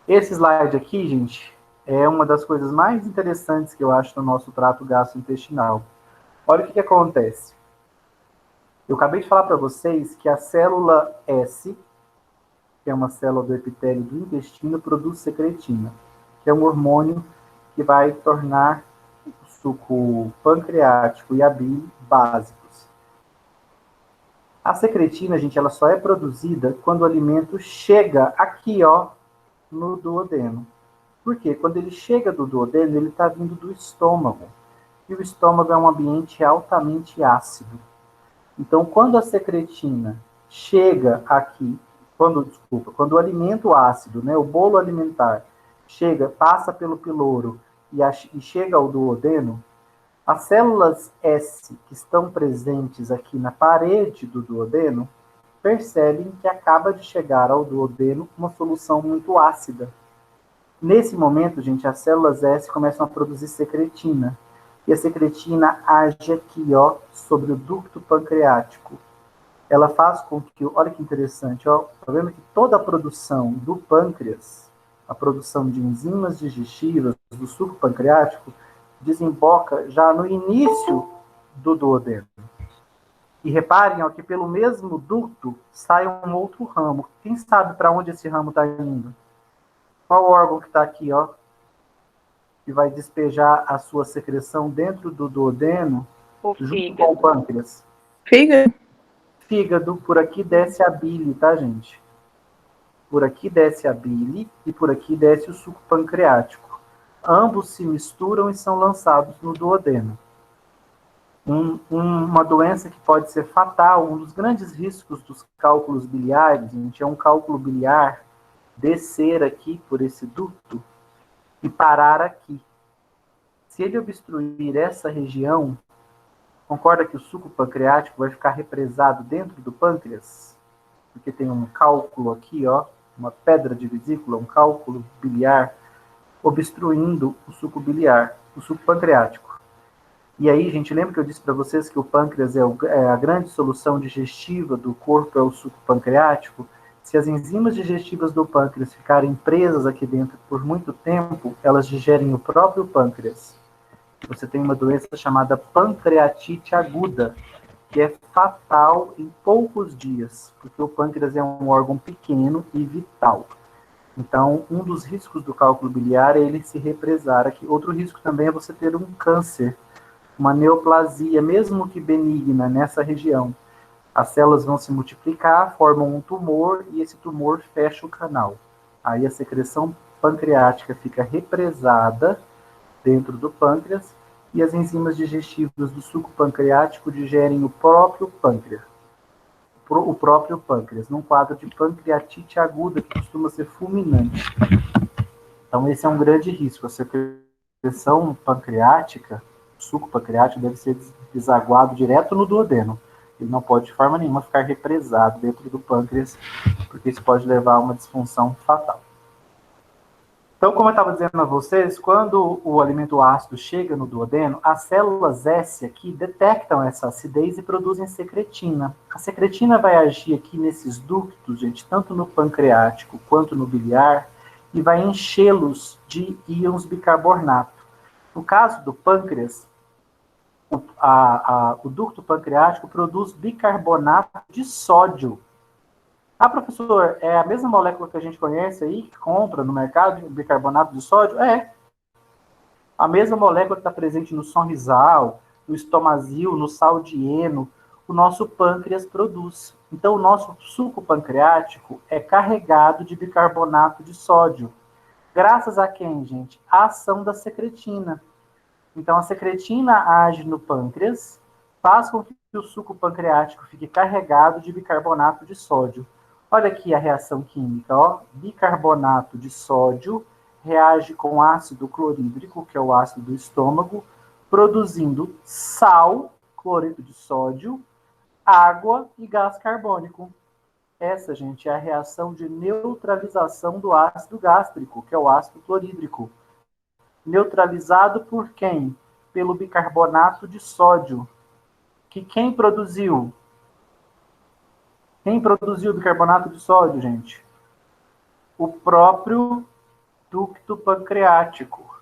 Esse slide aqui, gente, é uma das coisas mais interessantes que eu acho no nosso trato gastrointestinal. Olha o que acontece. Eu acabei de falar para vocês que a célula S, que é uma célula do epitélio do intestino, produz secretina, que é um hormônio que vai tornar o suco pancreático e a bile básicos. A secretina, gente, ela só é produzida quando o alimento chega aqui, ó, no duodeno. Por quê? Quando ele chega do duodeno, ele está vindo do estômago. E o estômago é um ambiente altamente ácido. Então, quando a secretina chega aqui, quando o alimento ácido, né, o bolo alimentar, passa pelo piloro e chega ao duodeno, as células S que estão presentes aqui na parede do duodeno percebem que acaba de chegar ao duodeno uma solução muito ácida. Nesse momento, gente, as células S começam a produzir secretina. E a secretina age aqui, ó, sobre o ducto pancreático. Ela faz com que, olha que interessante, ó, tá vendo que toda a produção do pâncreas, a produção de enzimas digestivas do suco pancreático, desemboca já no início do duodeno. E reparem, ó, que pelo mesmo ducto sai um outro ramo. Quem sabe para onde esse ramo está indo? Qual órgão que está aqui, ó, que vai despejar a sua secreção dentro do duodeno, junto com o pâncreas? Fígado. Fígado. Por aqui desce a bile, tá, gente? Por aqui desce a bile e por aqui desce o suco pancreático. Ambos se misturam e são lançados no duodeno. Uma doença que pode ser fatal, um dos grandes riscos dos cálculos biliares, gente, é um cálculo biliar descer aqui por esse ducto e parar aqui. Se ele obstruir essa região, concorda que o suco pancreático vai ficar represado dentro do pâncreas? Porque tem um cálculo aqui, ó, uma pedra de vesícula, um cálculo biliar, obstruindo o suco biliar, o suco pancreático. E aí, gente, lembra que eu disse para vocês que o pâncreas é a grande solução digestiva do corpo, é o suco pancreático? Se as enzimas digestivas do pâncreas ficarem presas aqui dentro por muito tempo, elas digerem o próprio pâncreas. Você tem uma doença chamada pancreatite aguda, que é fatal em poucos dias, porque o pâncreas é um órgão pequeno e vital. Então, um dos riscos do cálculo biliar é ele se represar aqui. Outro risco também é você ter um câncer, uma neoplasia, mesmo que benigna, nessa região. As células vão se multiplicar, formam um tumor e esse tumor fecha o canal. Aí a secreção pancreática fica represada dentro do pâncreas e as enzimas digestivas do suco pancreático digerem o próprio pâncreas. Num quadro de pancreatite aguda que costuma ser fulminante. Então, esse é um grande risco. A secreção pancreática, o suco pancreático, deve ser desaguado direto no duodeno. Ele não pode, de forma nenhuma, ficar represado dentro do pâncreas, porque isso pode levar a uma disfunção fatal. Então, como eu estava dizendo a vocês, quando o alimento ácido chega no duodeno, as células S aqui detectam essa acidez e produzem secretina. A secretina vai agir aqui nesses ductos, gente, tanto no pancreático quanto no biliar, e vai enchê-los de íons bicarbonato. No caso do pâncreas, o ducto pancreático produz bicarbonato de sódio. Ah, professor, é a mesma molécula que a gente conhece aí, que compra no mercado, de bicarbonato de sódio? É. A mesma molécula que está presente no sonrisal, no estomazil, no sal de heno, o nosso pâncreas produz. Então, o nosso suco pancreático é carregado de bicarbonato de sódio. Graças a quem, gente? A ação da secretina. Então, a secretina age no pâncreas, faz com que o suco pancreático fique carregado de bicarbonato de sódio. Olha aqui a reação química, ó. Bicarbonato de sódio reage com ácido clorídrico, que é o ácido do estômago, produzindo sal, cloreto de sódio, água e gás carbônico. Essa, gente, é a reação de neutralização do ácido gástrico, que é o ácido clorídrico. Neutralizado por quem? Pelo bicarbonato de sódio. Que quem produziu? Quem produziu o bicarbonato de sódio, gente? O próprio ducto pancreático.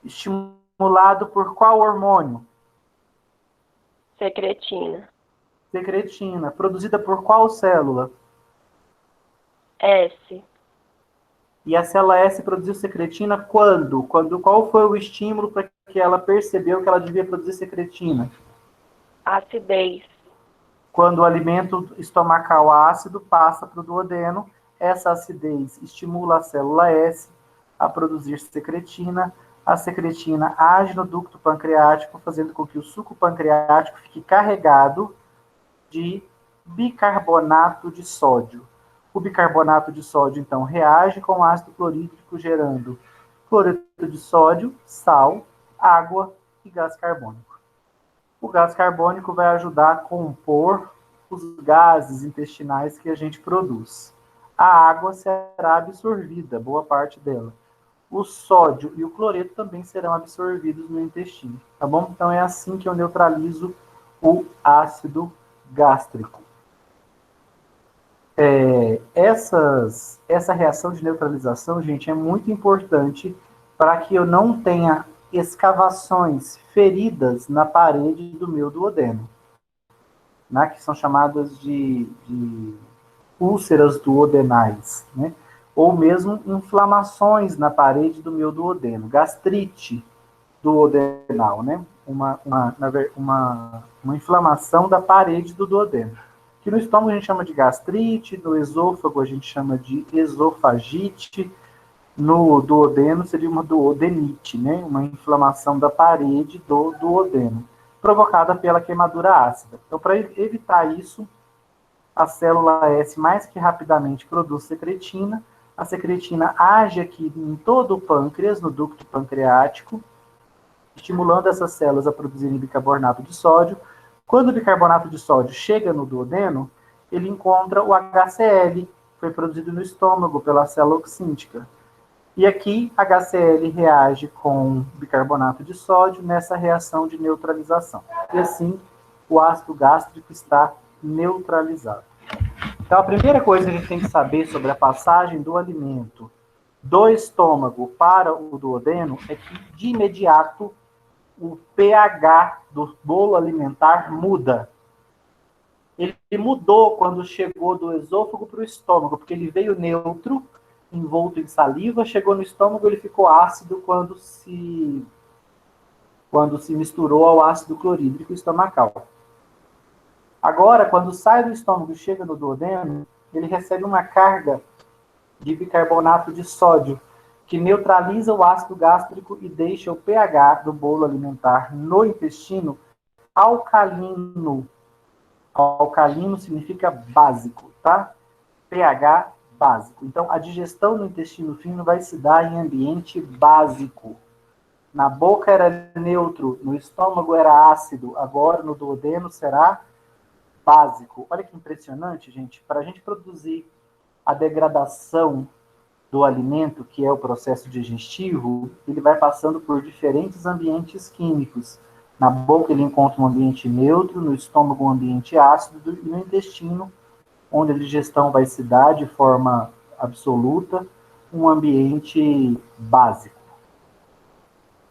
Estimulado por qual hormônio? Secretina. Secretina. Produzida por qual célula? S. E a célula S produziu secretina quando? Qual foi o estímulo para que ela percebeu que ela devia produzir secretina? Acidez. Quando o alimento estomacal ácido passa para o duodeno, essa acidez estimula a célula S a produzir secretina. A secretina age no ducto pancreático, fazendo com que o suco pancreático fique carregado de bicarbonato de sódio. O bicarbonato de sódio, então, reage com o ácido clorídrico, gerando cloreto de sódio, sal, água e gás carbônico. O gás carbônico vai ajudar a compor os gases intestinais que a gente produz. A água será absorvida, boa parte dela. O sódio e o cloreto também serão absorvidos no intestino, tá bom? Então é assim que eu neutralizo o ácido gástrico. Essa reação de neutralização, gente, é muito importante para que eu não tenha escavações, feridas na parede do meu duodeno, né, que são chamadas de úlceras duodenais, né, ou mesmo inflamações na parede do meu duodeno, gastrite duodenal, né, uma inflamação da parede do duodeno, que no estômago a gente chama de gastrite, no esôfago a gente chama de esofagite, no duodeno seria uma duodenite, né? Uma inflamação da parede do duodeno, provocada pela queimadura ácida. Então, para evitar isso, a célula S mais que rapidamente produz secretina. A secretina age aqui em todo o pâncreas, no ducto pancreático, estimulando essas células a produzirem bicarbonato de sódio. Quando o bicarbonato de sódio chega no duodeno, ele encontra o HCl, que foi produzido no estômago pela célula oxíntica. E aqui, HCl reage com bicarbonato de sódio nessa reação de neutralização. E assim, o ácido gástrico está neutralizado. Então, a primeira coisa que a gente tem que saber sobre a passagem do alimento do estômago para o duodeno é que, de imediato, o pH do bolo alimentar muda. Ele mudou quando chegou do esôfago para o estômago, porque ele veio neutro, envolto em saliva, chegou no estômago, ele ficou ácido quando se misturou ao ácido clorídrico estomacal. Agora, quando sai do estômago e chega no duodeno, ele recebe uma carga de bicarbonato de sódio, que neutraliza o ácido gástrico e deixa o pH do bolo alimentar no intestino alcalino. Alcalino significa básico, tá? pH básico. Então, a digestão no intestino fino vai se dar em ambiente básico. Na boca era neutro, no estômago era ácido, agora no duodeno será básico. Olha que impressionante, gente. Para a gente produzir a degradação do alimento, que é o processo digestivo, ele vai passando por diferentes ambientes químicos. Na boca ele encontra um ambiente neutro, no estômago um ambiente ácido e no intestino, onde a digestão vai se dar de forma absoluta, um ambiente básico.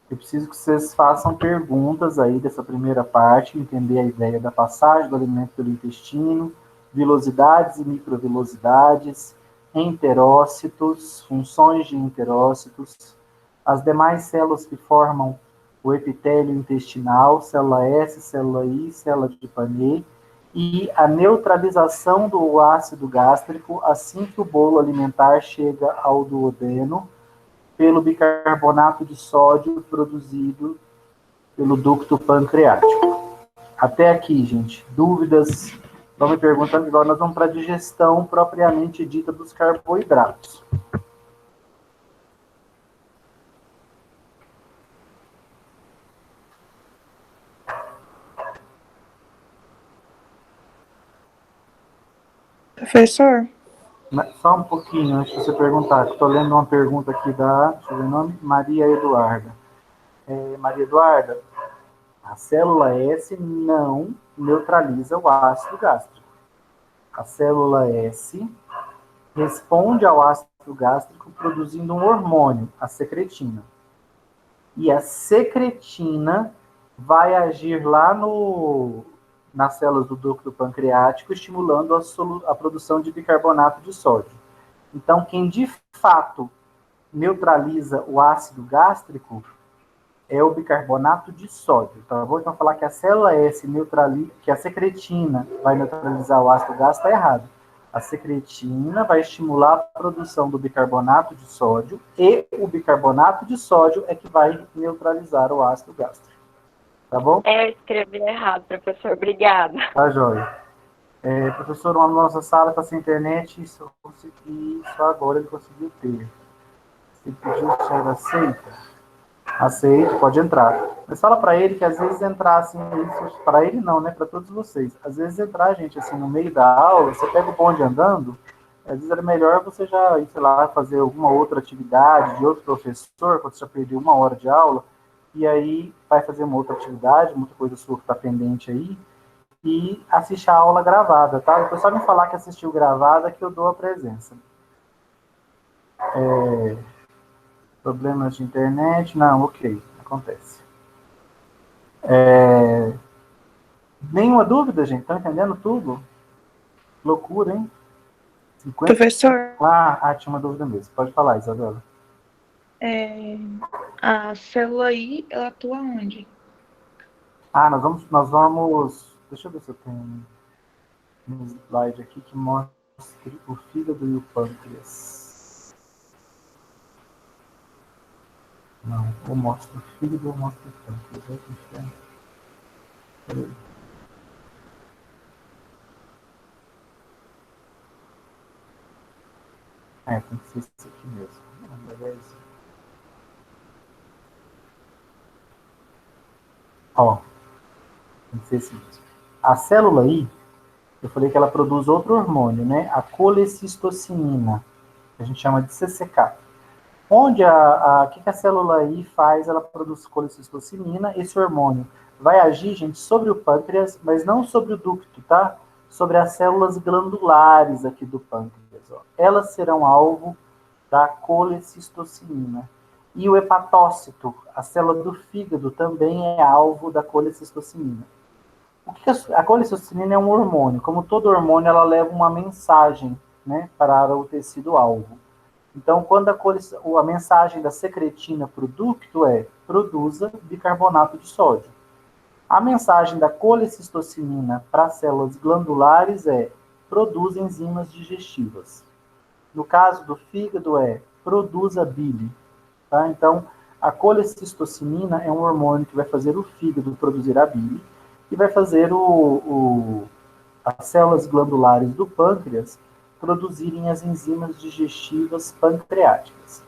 Eu preciso que vocês façam perguntas aí dessa primeira parte, entender a ideia da passagem do alimento pelo intestino, vilosidades e microvilosidades, enterócitos, funções de enterócitos, as demais células que formam o epitélio intestinal, célula S, célula I, célula de Panay, e a neutralização do ácido gástrico assim que o bolo alimentar chega ao duodeno, pelo bicarbonato de sódio produzido pelo ducto pancreático. Até aqui, gente. Dúvidas? Estão me perguntando. Agora nós vamos para a digestão propriamente dita dos carboidratos. Professor? Só um pouquinho antes de você perguntar. Estou lendo uma pergunta aqui da, deixa eu ver o nome, Maria Eduarda. Maria Eduarda, a célula S não neutraliza o ácido gástrico. A célula S responde ao ácido gástrico produzindo um hormônio, a secretina. E a secretina vai agir lá nas células do ducto pancreático, estimulando a produção de bicarbonato de sódio. Então, quem de fato neutraliza o ácido gástrico é o bicarbonato de sódio, tá bom? Então, falar que a célula S que a secretina vai neutralizar o ácido gástrico está errado. A secretina vai estimular a produção do bicarbonato de sódio e o bicarbonato de sódio é que vai neutralizar o ácido gástrico. Tá bom? Eu escrevi errado, professor. Obrigada. Tá, joia. Professor, uma nossa sala está sem internet e só agora ele conseguiu ter. Se pediu, o senhor aceita? Aceito, pode entrar. Mas fala para ele que às vezes entrar assim, para ele não, né? Para todos vocês. Às vezes entrar, gente, assim, no meio da aula, você pega o bonde andando, às vezes era melhor você já ir, sei lá, fazer alguma outra atividade de outro professor, quando você já perdeu 1 hora de aula, e aí vai fazer uma outra atividade, muita coisa sua que está pendente aí, e assistir a aula gravada, tá? O pessoal me falar que assistiu gravada que eu dou a presença. Problemas de internet? Não, ok, acontece. Nenhuma dúvida, gente? Estão entendendo tudo? Loucura, hein? 50... Professor? Tinha uma dúvida mesmo. Pode falar, Isabela. A célula I, ela atua onde? Nós vamos... Deixa eu ver se eu tenho um slide aqui que mostra o fígado e o pâncreas. Não, ou mostra o fígado ou mostra o pâncreas. Peraí. Tem que ser isso aqui mesmo. Beleza. Tem que ser isso mesmo. A célula I, eu falei que ela produz outro hormônio, né? A colecistocinina. A gente chama de CCK. Onde o que a célula I faz? Ela produz colecistocinina. Esse hormônio vai agir, gente, sobre o pâncreas, mas não sobre o ducto, tá? Sobre as células glandulares aqui do pâncreas. Ó. Elas serão alvo da colecistocinina. E o hepatócito, a célula do fígado, também é alvo da colecistocinina. A colecistocinina é um hormônio. Como todo hormônio, ela leva uma mensagem, né, para o tecido alvo. Então, quando a mensagem da secretina para o ducto produza bicarbonato de sódio. A mensagem da colecistocinina para as células glandulares produz enzimas digestivas. No caso do fígado produza bile. Tá? Então, a colecistocinina é um hormônio que vai fazer o fígado produzir a bile e vai fazer as células glandulares do pâncreas produzirem as enzimas digestivas pancreáticas.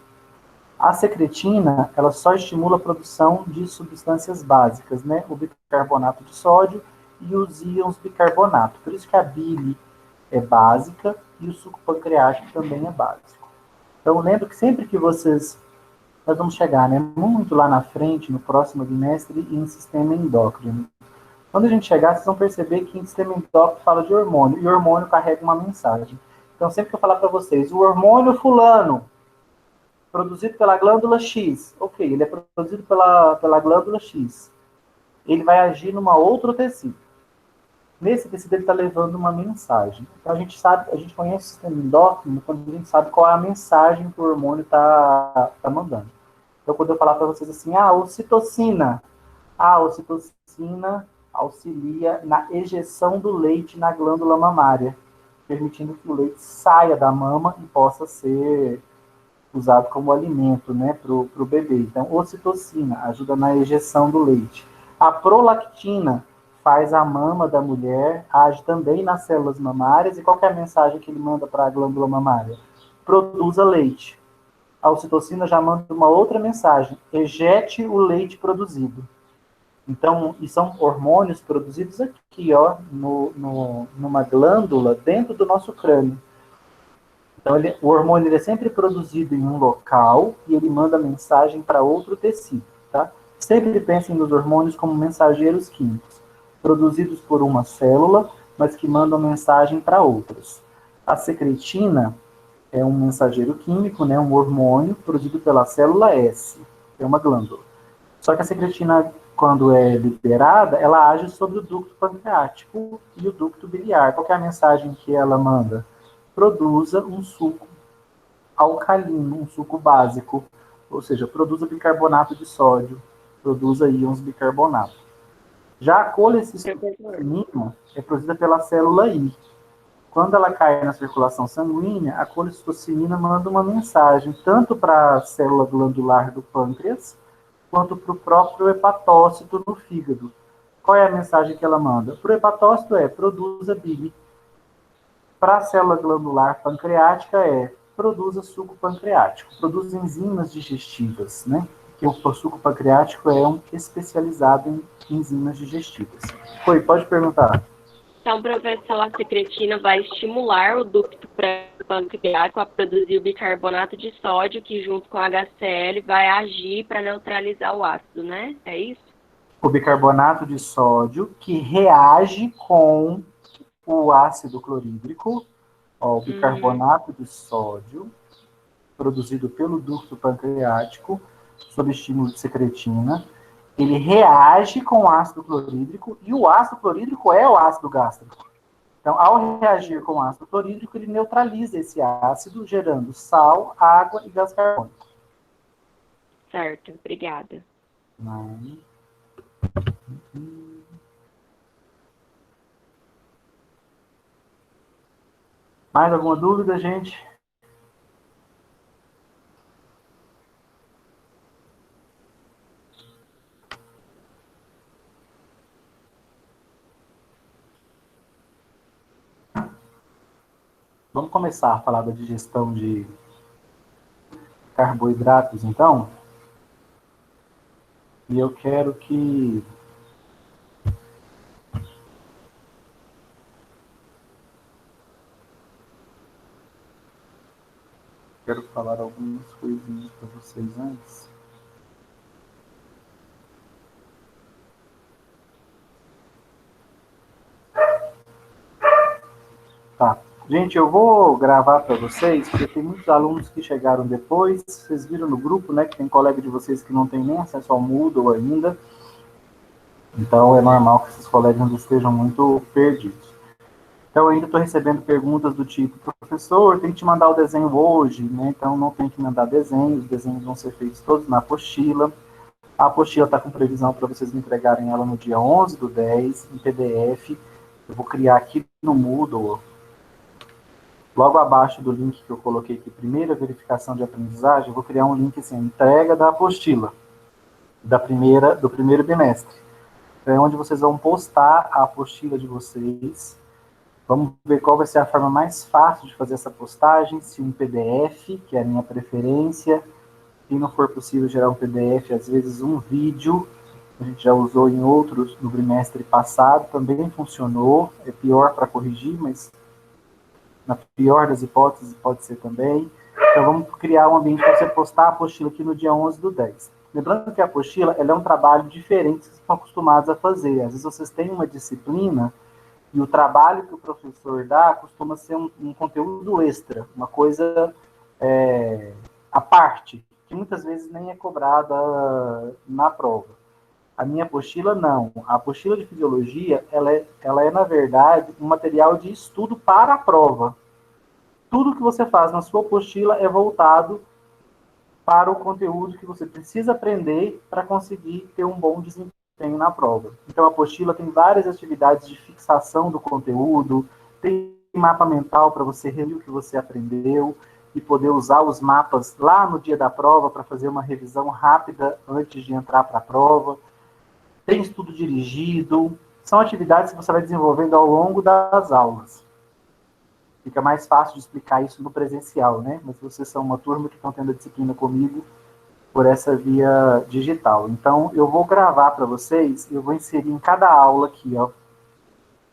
A secretina, ela só estimula a produção de substâncias básicas, né? O bicarbonato de sódio e os íons bicarbonato. Por isso que a bile é básica e o suco pancreático também é básico. Então, lembra que sempre que nós vamos chegar, né, muito lá na frente, no próximo bimestre, em sistema endócrino. Quando a gente chegar, vocês vão perceber que em sistema endócrino fala de hormônio, e o hormônio carrega uma mensagem. Então, sempre que eu falar para vocês, o hormônio fulano, produzido pela glândula X, ok, ele é produzido pela glândula X, ele vai agir numa outro tecido. Nesse tecido ele está levando uma mensagem. Então a gente conhece o sistema endócrino quando a gente sabe qual é a mensagem que o hormônio está mandando. Então quando eu falar para vocês assim, ocitocina auxilia na ejeção do leite na glândula mamária, permitindo que o leite saia da mama e possa ser usado como alimento, né, para o bebê. Então, ocitocina ajuda na ejeção do leite. A prolactina faz a mama da mulher, age também nas células mamárias, e qual que é a mensagem que ele manda para a glândula mamária? Produza leite. A ocitocina já manda uma outra mensagem, ejete o leite produzido. Então, e são hormônios produzidos aqui, ó, numa glândula dentro do nosso crânio. Então, o hormônio ele é sempre produzido em um local e ele manda mensagem para outro tecido, tá? Sempre pensem nos hormônios como mensageiros químicos, produzidos por uma célula, mas que mandam mensagem para outras. A secretina é um mensageiro químico, né, um hormônio produzido pela célula S, que é uma glândula. Só que a secretina, quando é liberada, ela age sobre o ducto pancreático e o ducto biliar. Qual que é a mensagem que ela manda? Produza um suco alcalino, um suco básico, ou seja, produza bicarbonato de sódio, produza íons bicarbonato. Já a colecistocina é produzida pela célula I. Quando ela cai na circulação sanguínea, a colecistocinina manda uma mensagem tanto para a célula glandular do pâncreas, quanto para o próprio hepatócito no fígado. Qual é a mensagem que ela manda? Para o hepatócito produza bile. Para a célula glandular pancreática produza suco pancreático, produz enzimas digestivas, né? Que o suco pancreático é um especializado em enzimas digestivas. Pode perguntar. Então, professor, a secretina vai estimular o ducto pancreático a produzir o bicarbonato de sódio, que junto com a HCl vai agir para neutralizar o ácido, né? É isso? O bicarbonato de sódio que reage com o ácido clorídrico, o bicarbonato de sódio, produzido pelo ducto pancreático, sob estímulo de secretina, ele reage com o ácido clorídrico, e o ácido clorídrico é o ácido gástrico. Então, ao reagir com o ácido clorídrico, ele neutraliza esse ácido, gerando sal, água e gás carbônico. Certo, obrigada. Mais alguma dúvida, gente? Vamos começar a falar da digestão de carboidratos, então. E eu quero que falar algumas coisinhas para vocês antes. Tá. Gente, eu vou gravar para vocês, porque tem muitos alunos que chegaram depois. Vocês viram no grupo, né, que tem colega de vocês que não tem nem acesso ao Moodle ainda. Então, é normal que esses colegas não estejam muito perdidos. Então, eu ainda estou recebendo perguntas do tipo, professor, tem que te mandar o desenho hoje, né? Então, não tem que mandar desenhos, os desenhos vão ser feitos todos na apostila. A apostila está com previsão para vocês me entregarem ela no dia 11/10, em PDF. Eu vou criar aqui no Moodle, logo abaixo do link que eu coloquei aqui, primeira verificação de aprendizagem, eu vou criar um link assim, entrega da apostila, do primeiro bimestre. Então, é onde vocês vão postar a apostila de vocês, Vamos ver qual vai ser a forma mais fácil de fazer essa postagem, se um PDF, que é a minha preferência, se não for possível gerar um PDF, às vezes um vídeo, a gente já usou em outros, no trimestre passado, também funcionou, é pior para corrigir, mas na pior das hipóteses pode ser também. Então vamos criar um ambiente para você postar a apostila aqui no dia 11/10. Lembrando que a apostila ela é um trabalho diferente que vocês estão acostumados a fazer. Às vezes vocês têm uma disciplina e o trabalho que o professor dá costuma ser um conteúdo extra, uma coisa à parte, que muitas vezes nem é cobrada na prova. A minha apostila, não. A apostila de fisiologia, ela é, na verdade, um material de estudo para a prova. Tudo que você faz na sua apostila é voltado para o conteúdo que você precisa aprender para conseguir ter um bom desempenho na prova. Então, a apostila tem várias atividades de fixação do conteúdo, tem mapa mental para você rever o que você aprendeu e poder usar os mapas lá no dia da prova para fazer uma revisão rápida antes de entrar para a prova. Tem estudo dirigido, são atividades que você vai desenvolvendo ao longo das aulas. Fica mais fácil de explicar isso no presencial, né? Mas vocês são uma turma que estão tendo a disciplina comigo por essa via digital. Então, eu vou gravar para vocês, eu vou inserir em cada aula aqui, ó.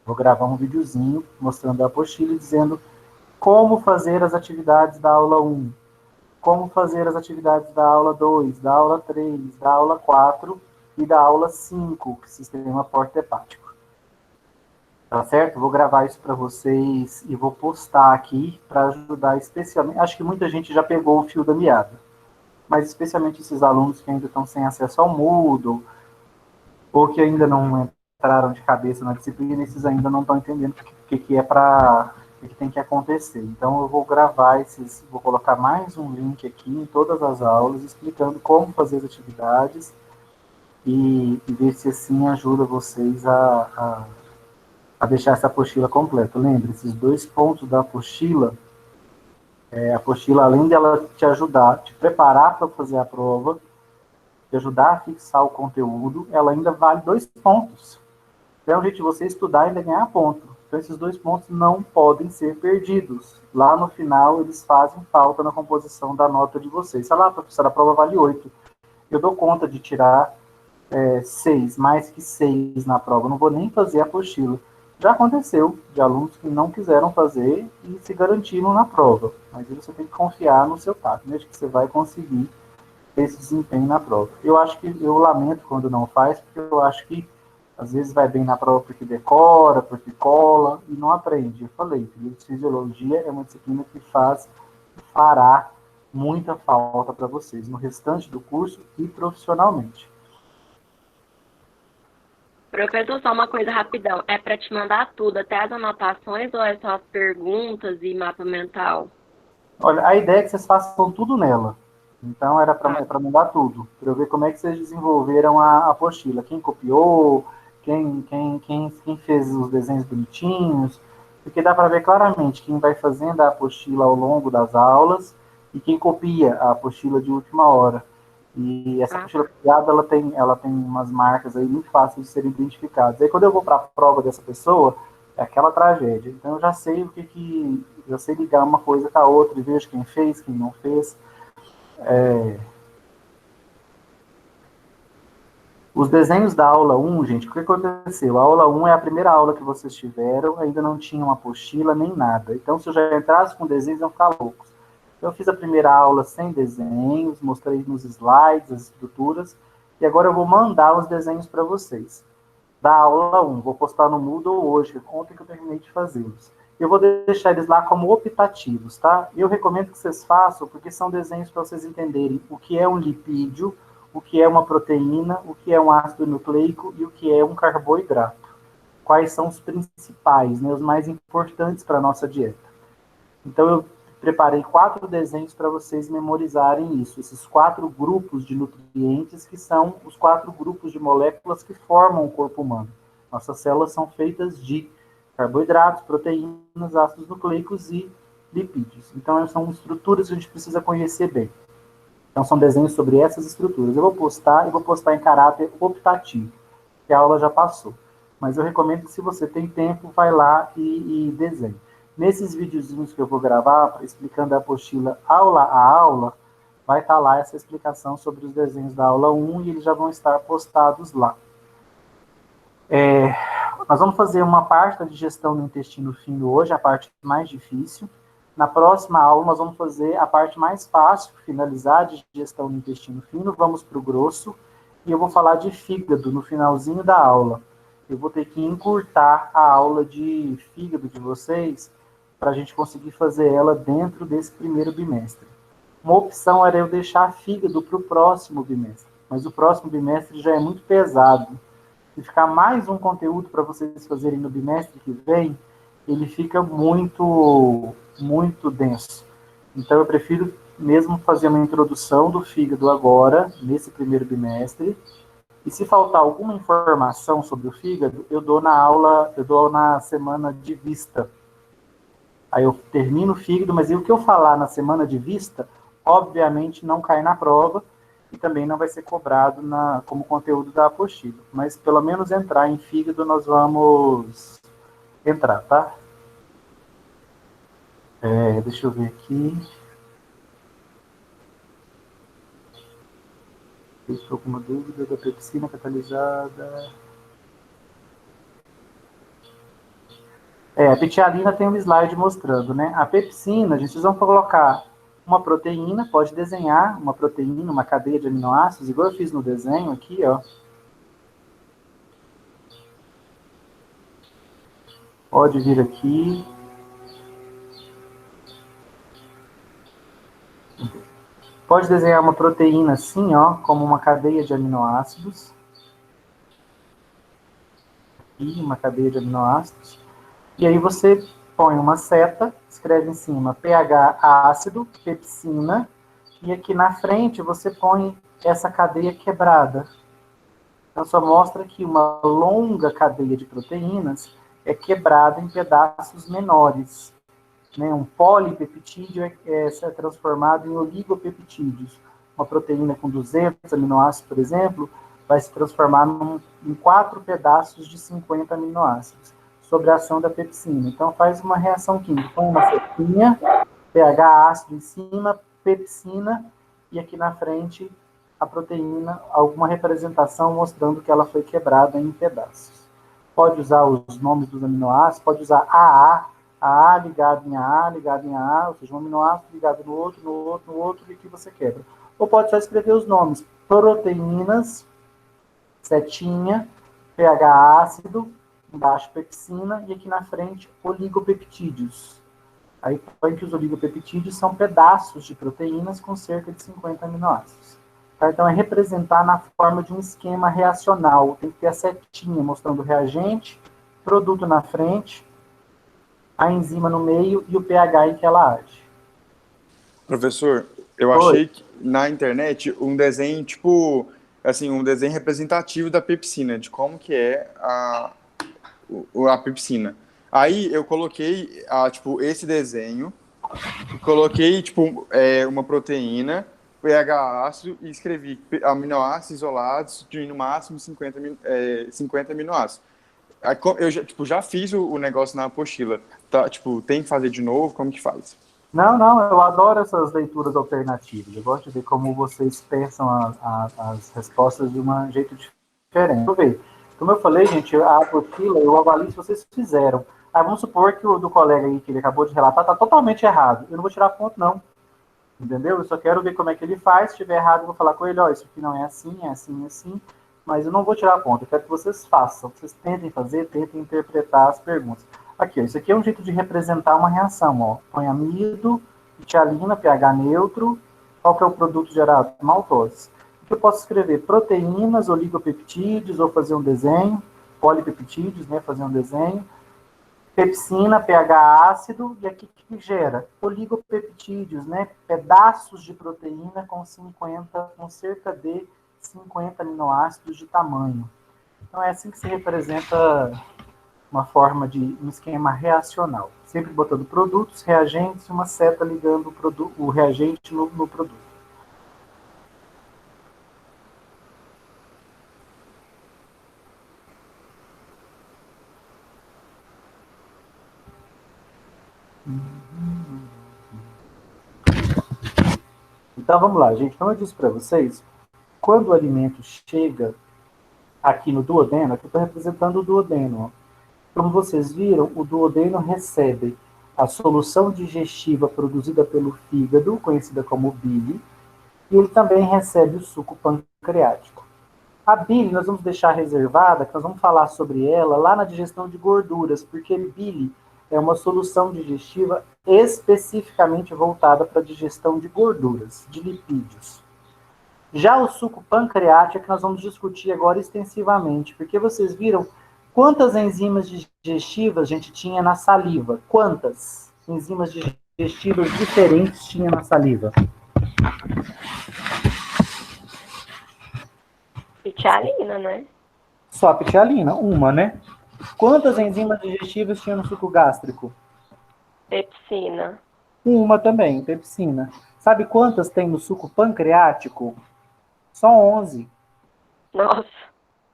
Vou gravar um videozinho mostrando a apostila e dizendo como fazer as atividades da aula 1, como fazer as atividades da aula 2, da aula 3, da aula 4 e da aula 5, que é o sistema porta-hepático. Tá certo? Vou gravar isso para vocês e vou postar aqui para ajudar especialmente. Acho que muita gente já pegou o fio da meada, mas especialmente esses alunos que ainda estão sem acesso ao Moodle ou que ainda não entraram de cabeça na disciplina, esses ainda não estão entendendo o que é para o que tem que acontecer. Então eu vou gravar vou colocar mais um link aqui em todas as aulas explicando como fazer as atividades e ver se assim ajuda vocês a deixar essa apostila completa. Lembre, esses 2 pontos da apostila, a apostila, além dela te ajudar, te preparar para fazer a prova, te ajudar a fixar o conteúdo, ela ainda vale 2 pontos. Então, é um jeito de você estudar e ainda ganhar ponto. Então, esses 2 pontos não podem ser perdidos. Lá no final, eles fazem falta na composição da nota de vocês. Sei lá, professora, a prova vale 8. Eu dou conta de tirar 6, mais que 6 na prova. Eu não vou nem fazer a apostila. Já aconteceu de alunos que não quiseram fazer e se garantiram na prova. Mas você tem que confiar no seu partner, que você vai conseguir esse desempenho na prova. Eu lamento quando não faz, porque eu acho que às vezes vai bem na prova porque decora, porque cola e não aprende. Eu falei, fisiologia é uma disciplina que fará muita falta para vocês no restante do curso e profissionalmente. Professor, só uma coisa rapidão. É para te mandar tudo, até as anotações, ou é só as perguntas e mapa mental? Olha, a ideia é que vocês façam tudo nela. Então, era para mandar tudo. Para eu ver como é que vocês desenvolveram a apostila. Quem copiou, quem fez os desenhos bonitinhos. Porque dá para ver claramente quem vai fazendo a apostila ao longo das aulas e quem copia a apostila de última hora. E essa apostila copiada, ela tem umas marcas aí muito fáceis de serem identificadas. Aí quando eu vou para a prova dessa pessoa, é aquela tragédia. Então eu já sei já sei ligar uma coisa com a outra e vejo quem fez, quem não fez. Os desenhos da aula 1, gente, o que aconteceu? A aula 1 é a primeira aula que vocês tiveram, ainda não tinha uma apostila nem nada. Então se eu já entrasse com desenhos, iam ficar loucos. Eu fiz a primeira aula sem desenhos, mostrei nos slides as estruturas, e agora eu vou mandar os desenhos para vocês. Da aula 1, vou postar no Moodle hoje, ontem que eu terminei de fazê-los. Eu vou deixar eles lá como optativos, tá? Eu recomendo que vocês façam, porque são desenhos para vocês entenderem o que é um lipídio, o que é uma proteína, o que é um ácido nucleico e o que é um carboidrato. Quais são os principais, né, os mais importantes para a nossa dieta. Então, eu preparei 4 desenhos para vocês memorizarem isso, esses 4 grupos de nutrientes, que são os 4 grupos de moléculas que formam o corpo humano. Nossas células são feitas de carboidratos, proteínas, ácidos nucleicos e lipídios. Então, são estruturas que a gente precisa conhecer bem. Então, são desenhos sobre essas estruturas. Eu vou postar em caráter optativo, que a aula já passou. Mas eu recomendo que, se você tem tempo, vai lá e desenhe. Nesses videozinhos que eu vou gravar, explicando a apostila aula a aula, vai estar lá essa explicação sobre os desenhos da aula 1 e eles já vão estar postados lá. Nós vamos fazer uma parte da digestão do intestino fino hoje, a parte mais difícil. Na próxima aula, nós vamos fazer a parte mais fácil, finalizar a digestão do intestino fino, vamos para o grosso, e eu vou falar de fígado no finalzinho da aula. Eu vou ter que encurtar a aula de fígado de vocês para a gente conseguir fazer ela dentro desse primeiro bimestre. Uma opção era eu deixar fígado para o próximo bimestre, mas o próximo bimestre já é muito pesado. Se ficar mais um conteúdo para vocês fazerem no bimestre que vem, ele fica muito denso. Então, eu prefiro mesmo fazer uma introdução do fígado agora, nesse primeiro bimestre. E se faltar alguma informação sobre o fígado, eu dou na semana de vista. Aí eu termino o fígado, mas o que eu falar na semana de vista, obviamente não cai na prova e também não vai ser cobrado como conteúdo da apostila. Mas pelo menos entrar em fígado nós vamos entrar, tá? Deixa eu ver aqui. Estou com uma dúvida da pepsina catalisada. A pitialina tem um slide mostrando, né? A pepsina, a gente vai colocar uma proteína, pode desenhar uma proteína, uma cadeia de aminoácidos, igual eu fiz no desenho aqui, ó. Pode vir aqui. Pode desenhar uma proteína assim, ó, como uma cadeia de aminoácidos. E uma cadeia de aminoácidos. E aí você põe uma seta, escreve em cima pH ácido, pepsina, e aqui na frente você põe essa cadeia quebrada. Então só mostra que uma longa cadeia de proteínas é quebrada em pedaços menores. Né? Um polipeptídeo é transformado em oligopeptídeos. Uma proteína com 200 aminoácidos, por exemplo, vai se transformar em 4 pedaços de 50 aminoácidos, sobre a ação da pepsina. Então, faz uma reação química. Põe uma setinha, pH ácido em cima, pepsina, e aqui na frente a proteína, alguma representação mostrando que ela foi quebrada em pedaços. Pode usar os nomes dos aminoácidos, pode usar AA ligado em AA, ligado em AA, ou seja, um aminoácido ligado no outro, no outro, no outro, e que você quebra. Ou pode só escrever os nomes, proteínas, setinha, pH ácido, embaixo pepsina, e aqui na frente oligopeptídeos. Aí põe que os oligopeptídeos são pedaços de proteínas com cerca de 50 aminoácidos. Tá? Então é representar na forma de um esquema reacional. Tem que ter a setinha mostrando o reagente, produto na frente, a enzima no meio e o pH em que ela age. Professor, eu achei que na internet um desenho, tipo, assim, um desenho representativo da pepsina, de como que é a pepsina. Aí eu coloquei, tipo, esse desenho, coloquei, tipo, uma proteína, pH ácido, e escrevi aminoácidos isolados de no máximo 50 aminoácidos. Aí, eu já fiz o negócio na apostila. Tá, tipo, tem que fazer de novo? Como que faz? Não, eu adoro essas leituras alternativas. Eu gosto de ver como vocês pensam as respostas de um jeito diferente. Deixa eu ver. Como eu falei, gente, a apostila, eu avalio se vocês fizeram. Vamos supor que o do colega aí, que ele acabou de relatar, está totalmente errado. Eu não vou tirar ponto, não. Entendeu? Eu só quero ver como é que ele faz. Se estiver errado, eu vou falar com ele, ó, isso aqui não é assim, é assim, é assim. Mas eu não vou tirar ponto. Eu quero que vocês façam. Vocês tentem fazer, tentem interpretar as perguntas. Aqui, ó, isso aqui é um jeito de representar uma reação, ó. Põe amido, pitialina, pH neutro. Qual que é o produto gerado? Maltose. Eu posso escrever proteínas, oligopeptídeos, ou fazer um desenho, polipeptídeos, né, fazer um desenho, pepsina, pH ácido, e aqui que gera? Oligopeptídeos, né, pedaços de proteína com cerca de 50 aminoácidos de tamanho. Então é assim que se representa uma forma de um esquema reacional, sempre botando produtos, reagentes e uma seta ligando o reagente no produto. Então vamos lá, gente. Como eu disse para vocês, quando o alimento chega aqui no duodeno, aqui eu estou representando o duodeno. Ó. Como vocês viram, o duodeno recebe a solução digestiva produzida pelo fígado, conhecida como bile, e ele também recebe o suco pancreático. A bile nós vamos deixar reservada, que nós vamos falar sobre ela lá na digestão de gorduras, porque bile é uma solução digestiva especificamente voltada para a digestão de gorduras, de lipídios. Já o suco pancreático é que nós vamos discutir agora extensivamente, porque vocês viram quantas enzimas digestivas a gente tinha na saliva? Quantas enzimas digestivas diferentes tinha na saliva? Pitialina, né? Só a pitialina, uma, né? Quantas enzimas digestivas tinha no suco gástrico? Pepsina. Uma também, pepsina. Sabe quantas tem no suco pancreático? Só 11. Nossa.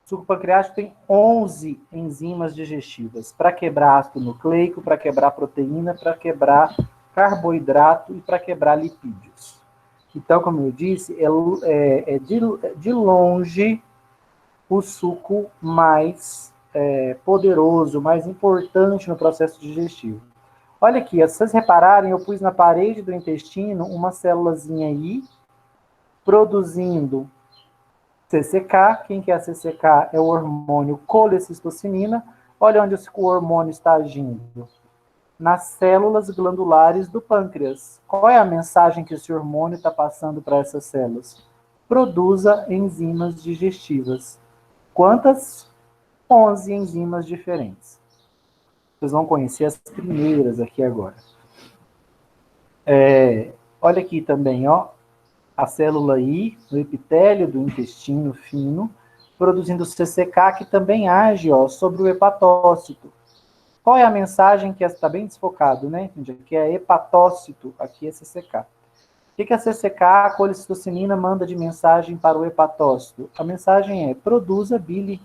O suco pancreático tem 11 enzimas digestivas para quebrar ácido nucleico, para quebrar proteína, para quebrar carboidrato e para quebrar lipídios. Então, como eu disse, é de longe o suco mais poderoso, mais importante no processo digestivo. Olha aqui, se vocês repararem, eu pus na parede do intestino uma célulazinha aí, produzindo CCK. Quem que é a CCK? É o hormônio colecistocinina. Olha onde o hormônio está agindo. Nas células glandulares do pâncreas. Qual é a mensagem que esse hormônio está passando para essas células? Produza enzimas digestivas. Quantas? 11 enzimas diferentes. Vocês vão conhecer as primeiras aqui agora. Olha aqui também, ó. A célula I, no epitélio do intestino fino, produzindo CCK, que também age, ó, sobre o hepatócito. Qual é a mensagem que está bem desfocado, né? Aqui é hepatócito, aqui é CCK. O que a CCK, a colecistocinina, manda de mensagem para o hepatócito? A mensagem é: produza bile,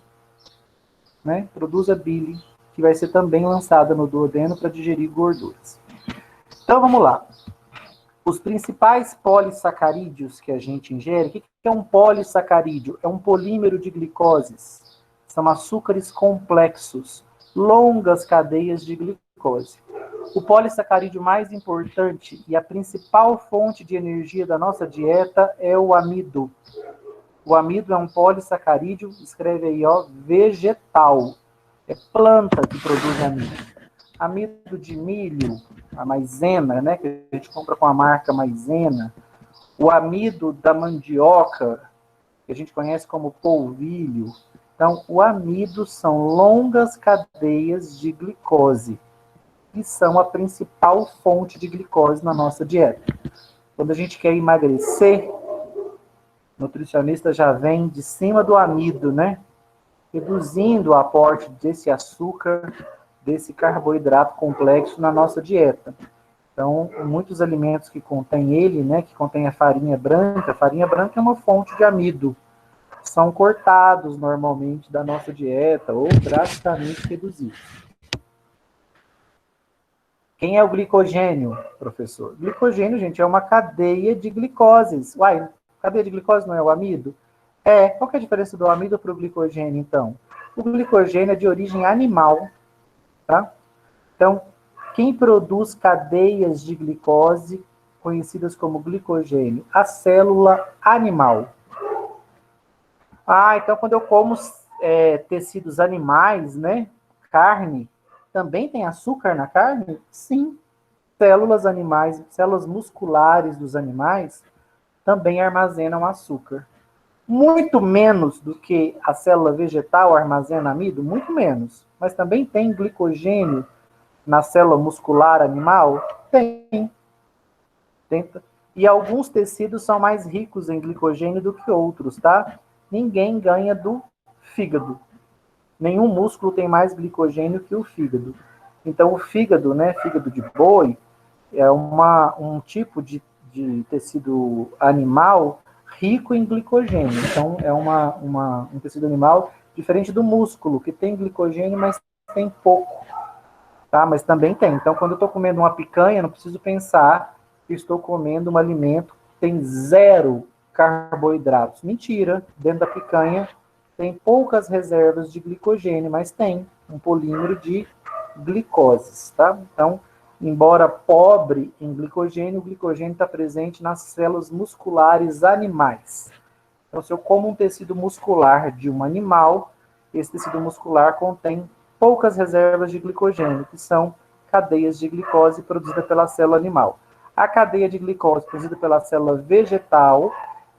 né? Produza bile, que vai ser também lançada no duodeno para digerir gorduras. Então vamos lá. Os principais polissacarídeos que a gente ingere, o que é um polissacarídeo? É um polímero de glicoses. São açúcares complexos, longas cadeias de glicose. O polissacarídeo mais importante e a principal fonte de energia da nossa dieta é o amido. O amido é um polissacarídeo, escreve aí, ó, vegetal. É planta que produz amido. Amido de milho, a maisena, né, que a gente compra com a marca maisena. O amido da mandioca, que a gente conhece como polvilho. Então, o amido são longas cadeias de glicose, que são a principal fonte de glicose na nossa dieta. Quando a gente quer emagrecer, o nutricionista já vem de cima do amido, né? Reduzindo o aporte desse açúcar, desse carboidrato complexo na nossa dieta. Então, muitos alimentos que contêm ele, né, que contém a farinha branca é uma fonte de amido. São cortados normalmente da nossa dieta ou drasticamente reduzidos. Quem é o glicogênio, professor? Glicogênio, gente, é uma cadeia de glicoses. Uai, cadeia de glicose não é o amido? Qual que é a diferença do amido para o glicogênio, então? O glicogênio é de origem animal, tá? Então, quem produz cadeias de glicose, conhecidas como glicogênio? A célula animal. Então quando eu como tecidos animais, né? Carne, também tem açúcar na carne? Sim. Células animais, células musculares dos animais também armazenam açúcar. Muito menos do que a célula vegetal armazena amido, muito menos. Mas também tem glicogênio na célula muscular animal? Tem. E alguns tecidos são mais ricos em glicogênio do que outros, tá? Ninguém ganha do fígado. Nenhum músculo tem mais glicogênio que o fígado. Então, o fígado, né, fígado de boi, é um tipo de tecido animal rico em glicogênio. Então, é um tecido animal diferente do músculo, que tem glicogênio, mas tem pouco. tá? Mas também tem. Então, quando eu estou comendo uma picanha, não preciso pensar que estou comendo um alimento que tem 0 carboidratos. Mentira, dentro da picanha tem poucas reservas de glicogênio, mas tem um polímero de glicoses, tá? Então, embora pobre em glicogênio, o glicogênio está presente nas células musculares animais. Então, se eu como um tecido muscular de um animal, esse tecido muscular contém poucas reservas de glicogênio, que são cadeias de glicose produzida pela célula animal. A cadeia de glicose produzida pela célula vegetal,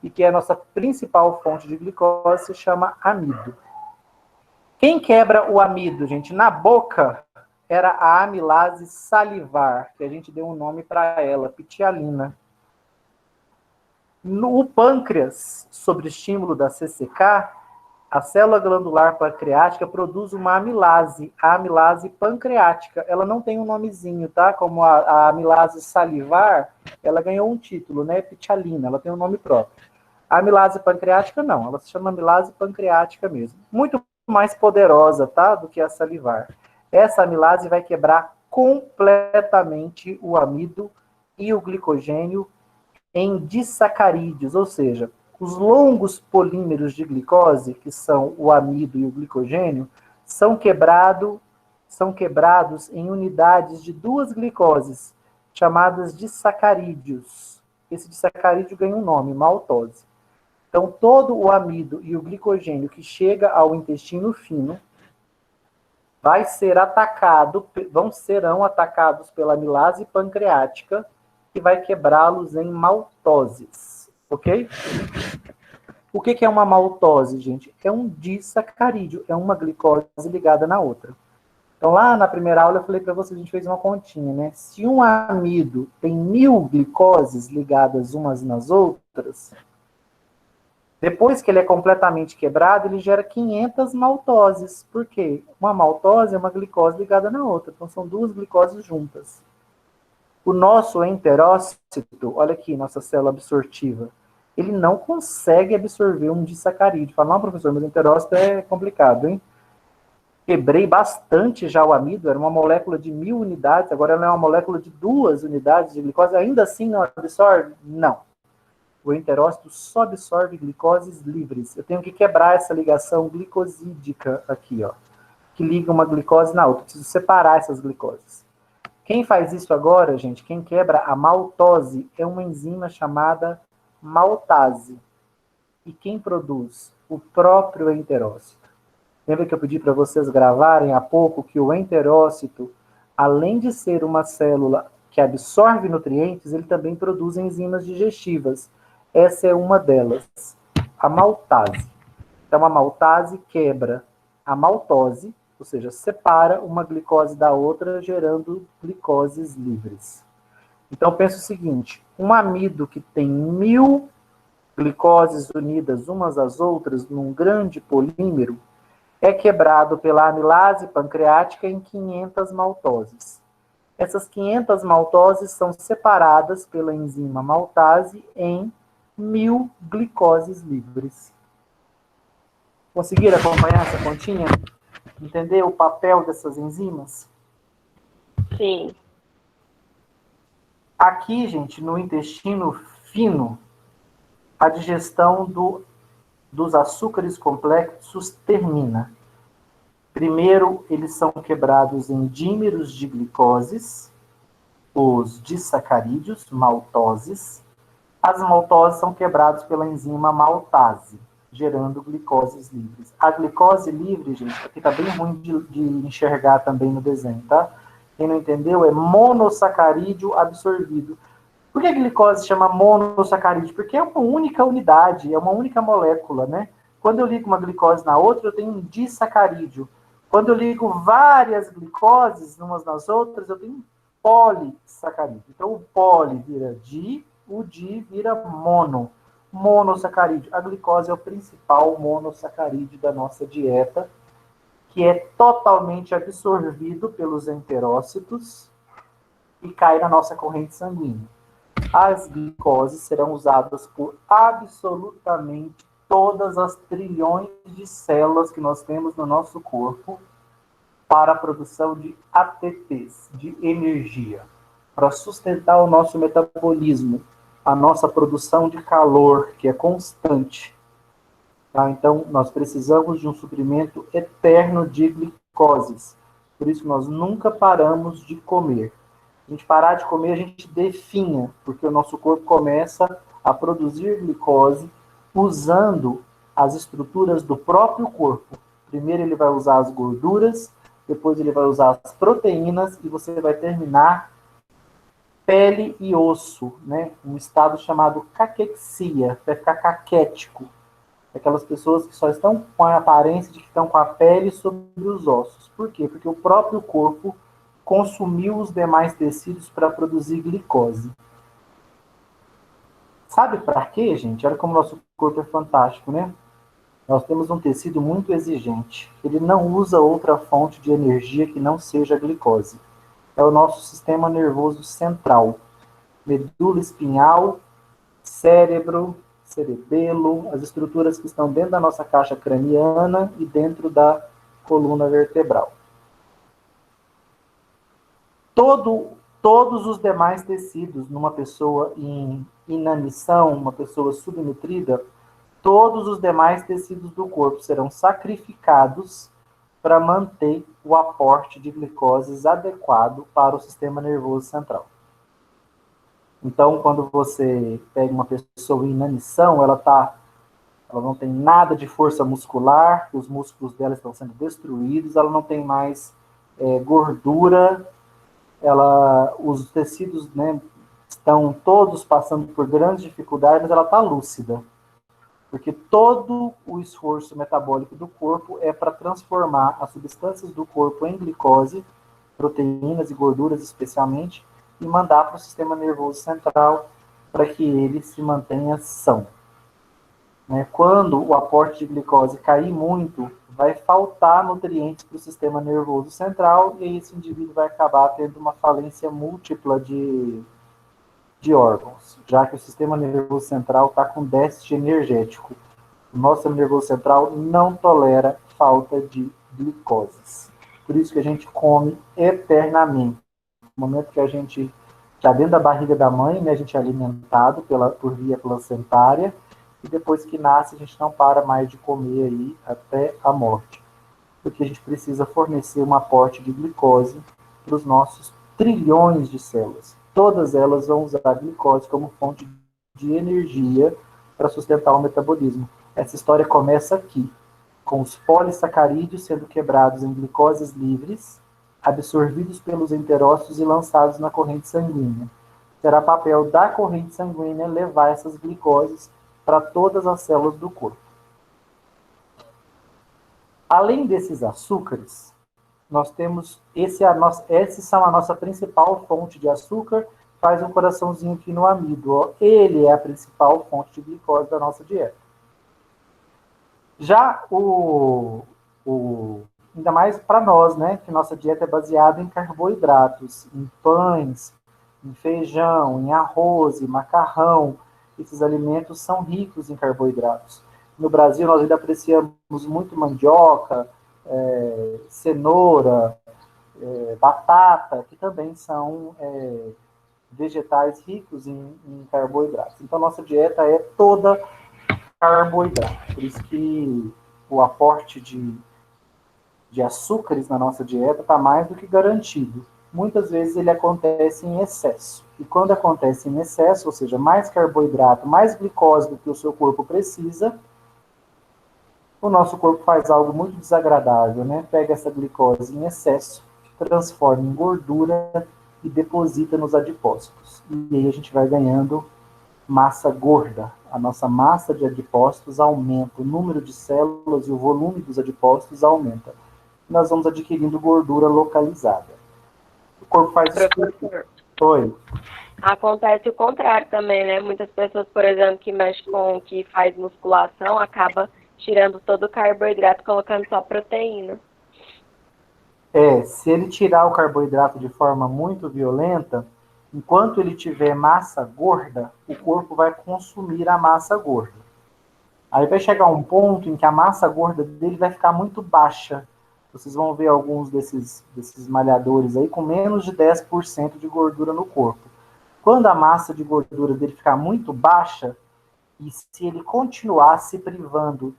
e que é a nossa principal fonte de glicose, se chama amido. Quem quebra o amido, gente? Na boca, era a amilase salivar, que a gente deu um nome para ela, pitialina. No pâncreas, sob estímulo da CCK, a célula glandular pancreática produz uma amilase, a amilase pancreática. Ela não tem um nomezinho, tá? Como a amilase salivar, ela ganhou um título, né? Pitialina, ela tem um nome próprio. A amilase pancreática, não. Ela se chama amilase pancreática mesmo. Muito mais poderosa, tá? Do que a salivar. Essa amilase vai quebrar completamente o amido e o glicogênio em disacarídeos, ou seja, os longos polímeros de glicose, que são o amido e o glicogênio, são quebrados em unidades de 2 glicoses, chamadas disacarídeos. Esse disacarídeo ganha um nome, maltose. Então, todo o amido e o glicogênio que chega ao intestino fino serão atacados pela amilase pancreática, que vai quebrá-los em maltoses, ok? O que é uma maltose, gente? É um disacarídeo, é uma glicose ligada na outra. Então, lá na primeira aula, eu falei para vocês, a gente fez uma continha, né? Se um amido tem 1000 glicoses ligadas umas nas outras, depois que ele é completamente quebrado, ele gera 500 maltoses. Por quê? Uma maltose é uma glicose ligada na outra. Então, são 2 glicoses juntas. O nosso enterócito, olha aqui, nossa célula absortiva, ele não consegue absorver um disacarídeo. Fala, não, professor, mas o enterócito é complicado, hein? Quebrei bastante já o amido, era uma molécula de 1000 unidades, agora ela é uma molécula de 2 unidades de glicose, ainda assim não absorve? Não. O enterócito só absorve glicoses livres. Eu tenho que quebrar essa ligação glicosídica aqui, ó, que liga uma glicose na outra. Eu preciso separar essas glicoses. Quem faz isso agora, gente, quem quebra a maltose é uma enzima chamada maltase. E quem produz? O próprio enterócito. Lembra que eu pedi para vocês gravarem há pouco que o enterócito, além de ser uma célula que absorve nutrientes, ele também produz enzimas digestivas. Essa é uma delas, a maltase. Então, a maltase quebra a maltose, ou seja, separa uma glicose da outra, gerando glicoses livres. Então, pensa o seguinte, um amido que tem 1000 glicoses unidas umas às outras num grande polímero, é quebrado pela amilase pancreática em 500 maltoses. Essas 500 maltoses são separadas pela enzima maltase em 1000 glicoses livres. Conseguiram acompanhar essa continha? Entender o papel dessas enzimas? Sim. Aqui, gente, no intestino fino, a digestão dos açúcares complexos termina. Primeiro, eles são quebrados em dímeros de glicoses, os disacarídeos, maltoses. As maltoses são quebradas pela enzima maltase, gerando glicoses livres. A glicose livre, gente, aqui está bem ruim de enxergar também no desenho, tá? Quem não entendeu, é monossacarídeo absorvido. Por que a glicose se chama monossacarídeo? Porque é uma única unidade, é uma única molécula, né? Quando eu ligo uma glicose na outra, eu tenho um disacarídeo. Quando eu ligo várias glicoses umas nas outras, eu tenho um polissacarídeo. Então, o poli vira di, o di vira mono. Monossacarídeo. A glicose é o principal monossacarídeo da nossa dieta, que é totalmente absorvido pelos enterócitos e cai na nossa corrente sanguínea. As glicoses serão usadas por absolutamente todas as trilhões de células que nós temos no nosso corpo para a produção de ATPs, de energia, para sustentar o nosso metabolismo, a nossa produção de calor, que é constante. Tá? Então, nós precisamos de um suprimento eterno de glicoses. Por isso, nós nunca paramos de comer. A gente parar de comer, a gente definha, porque o nosso corpo começa a produzir glicose usando as estruturas do próprio corpo. Primeiro ele vai usar as gorduras, depois ele vai usar as proteínas e você vai terminar pele e osso, né? Um estado chamado caquexia, vai ficar caquético. Aquelas pessoas que só estão com a aparência de que estão com a pele sobre os ossos. Por quê? Porque o próprio corpo consumiu os demais tecidos para produzir glicose. Sabe para quê, gente? Olha como o nosso corpo é fantástico, né? Nós temos um tecido muito exigente. Ele não usa outra fonte de energia que não seja a glicose. É o nosso sistema nervoso central. Medula espinhal, cérebro, cerebelo, as estruturas que estão dentro da nossa caixa craniana e dentro da coluna vertebral. Todos os demais tecidos, numa pessoa em inanição, uma pessoa subnutrida, todos os demais tecidos do corpo serão sacrificados para manter o aporte de glicoses adequado para o sistema nervoso central. Então, quando você pega uma pessoa em inanição, ela não tem nada de força muscular, os músculos dela estão sendo destruídos, ela não tem mais gordura, os tecidos, né, estão todos passando por grandes dificuldades, mas ela está lúcida. Porque todo o esforço metabólico do corpo é para transformar as substâncias do corpo em glicose, proteínas e gorduras especialmente, e mandar para o sistema nervoso central para que ele se mantenha são. Né? Quando o aporte de glicose cair muito, vai faltar nutrientes para o sistema nervoso central e aí esse indivíduo vai acabar tendo uma falência múltipla de órgãos, já que o sistema nervoso central está com déficit energético. O nosso sistema nervoso central não tolera falta de glicoses. Por isso que a gente come eternamente. No momento que a gente está dentro da barriga da mãe, né, a gente é alimentado por via placentária, e depois que nasce a gente não para mais de comer aí até a morte. Porque a gente precisa fornecer um aporte de glicose para os nossos trilhões de células. Todas elas vão usar a glicose como fonte de energia para sustentar o metabolismo. Essa história começa aqui, com os polissacarídeos sendo quebrados em glicoses livres, absorvidos pelos enterócitos e lançados na corrente sanguínea. Será papel da corrente sanguínea levar essas glicoses para todas as células do corpo. Além desses açúcares, nós temos, esses são a nossa principal fonte de açúcar, faz um coraçãozinho aqui no amido. Ó. Ele é a principal fonte de glicose da nossa dieta. Já ainda mais para nós, né, que nossa dieta é baseada em carboidratos, em pães, em feijão, em arroz, em macarrão. Esses alimentos são ricos em carboidratos. No Brasil, nós ainda apreciamos muito mandioca, cenoura, batata, que também são vegetais ricos em carboidratos. Então, nossa dieta é toda carboidrato. Por isso que o aporte de açúcares na nossa dieta está mais do que garantido. Muitas vezes ele acontece em excesso. E quando acontece em excesso, ou seja, mais carboidrato, mais glicose do que o seu corpo precisa, o nosso corpo faz algo muito desagradável, né? Pega essa glicose em excesso, transforma em gordura e deposita nos adipócitos. E aí a gente vai ganhando massa gorda. A nossa massa de adipócitos aumenta, o número de células e o volume dos adipócitos aumenta. Nós vamos adquirindo gordura localizada. O corpo faz isso. Oi. Acontece o contrário também, né? Muitas pessoas, por exemplo, que faz musculação, acaba tirando todo o carboidrato, colocando só proteína. Se ele tirar o carboidrato de forma muito violenta, enquanto ele tiver massa gorda, o corpo vai consumir a massa gorda. Aí vai chegar um ponto em que a massa gorda dele vai ficar muito baixa. vocês vão ver alguns desses malhadores aí com menos de 10% de gordura no corpo. Quando a massa de gordura dele ficar muito baixa, e se ele continuar se privando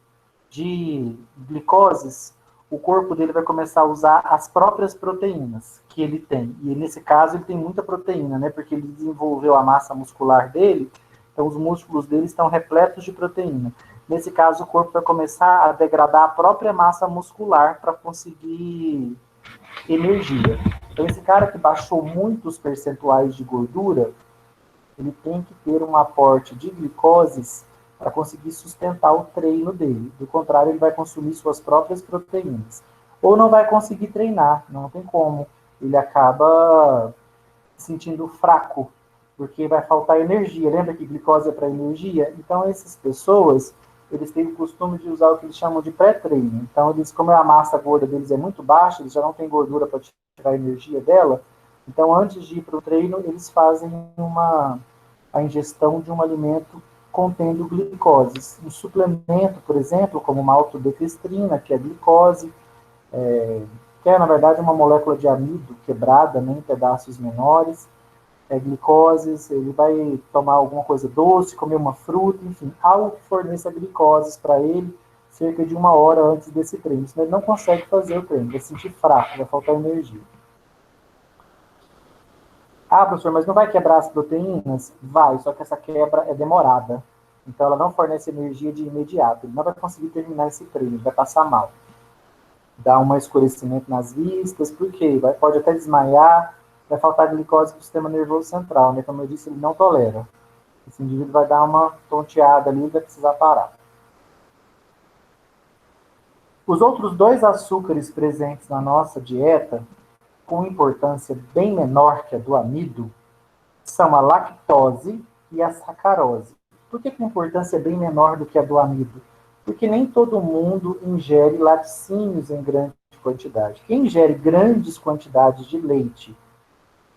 de glicoses, o corpo dele vai começar a usar as próprias proteínas que ele tem. E nesse caso ele tem muita proteína, né? Porque ele desenvolveu a massa muscular dele, então os músculos dele estão repletos de proteína. Nesse caso, o corpo vai começar a degradar a própria massa muscular para conseguir energia. Então, esse cara que baixou muitos percentuais de gordura, ele tem que ter um aporte de glicoses para conseguir sustentar o treino dele. Do contrário, ele vai consumir suas próprias proteínas. Ou não vai conseguir treinar, não tem como. Ele acaba se sentindo fraco, porque vai faltar energia. Lembra que glicose é para energia? Então, essas pessoas, eles têm o costume de usar o que eles chamam de pré-treino. Então, eles, como a massa gorda deles é muito baixa, eles já não têm gordura para tirar a energia dela. Então, antes de ir para o treino, eles fazem a ingestão de um alimento contendo glicoses. Um suplemento, por exemplo, como maltodextrina, que é glicose, que é, na verdade, uma molécula de amido quebrada, né, em pedaços menores, glicoses, ele vai tomar alguma coisa doce, comer uma fruta, enfim, algo que forneça glicoses para ele cerca de 1 hora antes desse treino. Senão ele não consegue fazer o treino, vai se sentir fraco, vai faltar energia. Ah, professor, mas não vai quebrar as proteínas? Vai, só que essa quebra é demorada. Então ela não fornece energia de imediato. Ele não vai conseguir terminar esse treino, ele vai passar mal. Dá um escurecimento nas vistas, por quê? Pode até desmaiar, vai faltar glicose para o sistema nervoso central, né? Como eu disse, ele não tolera. Esse indivíduo vai dar uma tonteada ali e vai precisar parar. Os outros 2 açúcares presentes na nossa dieta, com importância bem menor que a do amido, são a lactose e a sacarose. Por que a importância é bem menor do que a do amido? Porque nem todo mundo ingere laticínios em grande quantidade. Quem ingere grandes quantidades de leite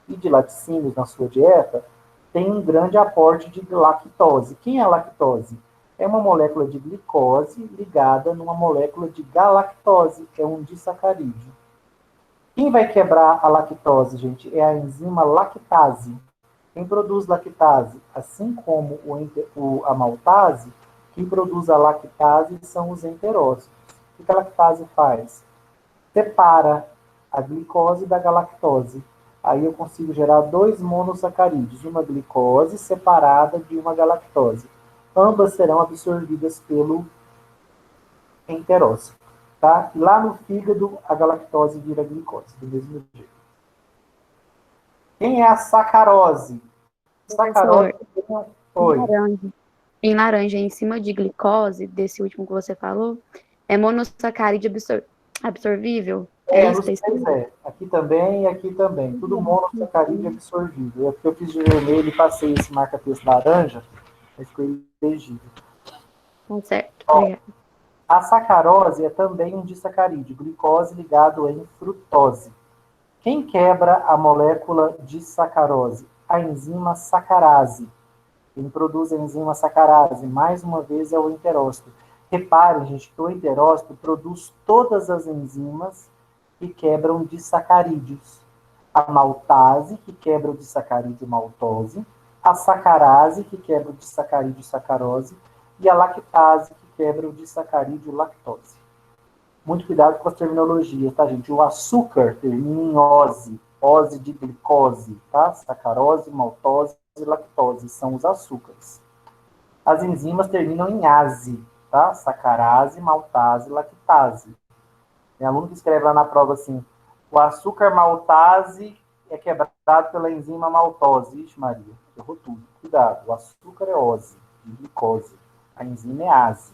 e de laticínios na sua dieta tem um grande aporte de lactose. Quem é a lactose? É uma molécula de glicose ligada numa molécula de galactose, que é um disacarídeo. Quem vai quebrar a lactose, gente, é a enzima lactase. Quem produz lactase, assim como a maltase, quem produz a lactase são os enterócitos. O que a lactase faz? Separa a glicose da galactose. Aí eu consigo gerar 2 monossacarídeos, uma glicose separada de uma galactose. Ambas serão absorvidas pelo enterócito. Tá? E lá no fígado, a galactose vira glicose, do mesmo jeito. Quem é a sacarose? Sacarose. Oi. Em laranja, em cima de glicose, desse último que você falou, é monossacarídeo absorvível? Nos 3 Aqui também e aqui também. Tudo monossacarídeo absorvível. É porque eu fiz de vermelho e passei esse marca-texto laranja, mas ficou ilegível. Certo. A sacarose é também um disacarídeo, glicose ligado em frutose. Quem quebra a molécula de sacarose? A enzima sacarase. Quem produz a enzima sacarase, mais uma vez, é o enterócito. Reparem, gente, que o enterócito produz todas as enzimas que quebram disacarídeos. A maltase, que quebra o disacarídeo maltose, a sacarase, que quebra o disacarídeo sacarose, e a lactase, que quebra o disacarídeo lactose. Muito cuidado com as terminologias, tá, gente? O açúcar termina em ose, ose de glicose, tá? Sacarose, maltose e lactose são os açúcares. As enzimas terminam em ase, tá? Sacarase, maltase, lactase. Tem aluno que escreve lá na prova assim, o açúcar maltase é quebrado pela enzima maltose. Ixi, Maria, errou tudo. Cuidado, o açúcar é ose, de glicose. A enzima é ase.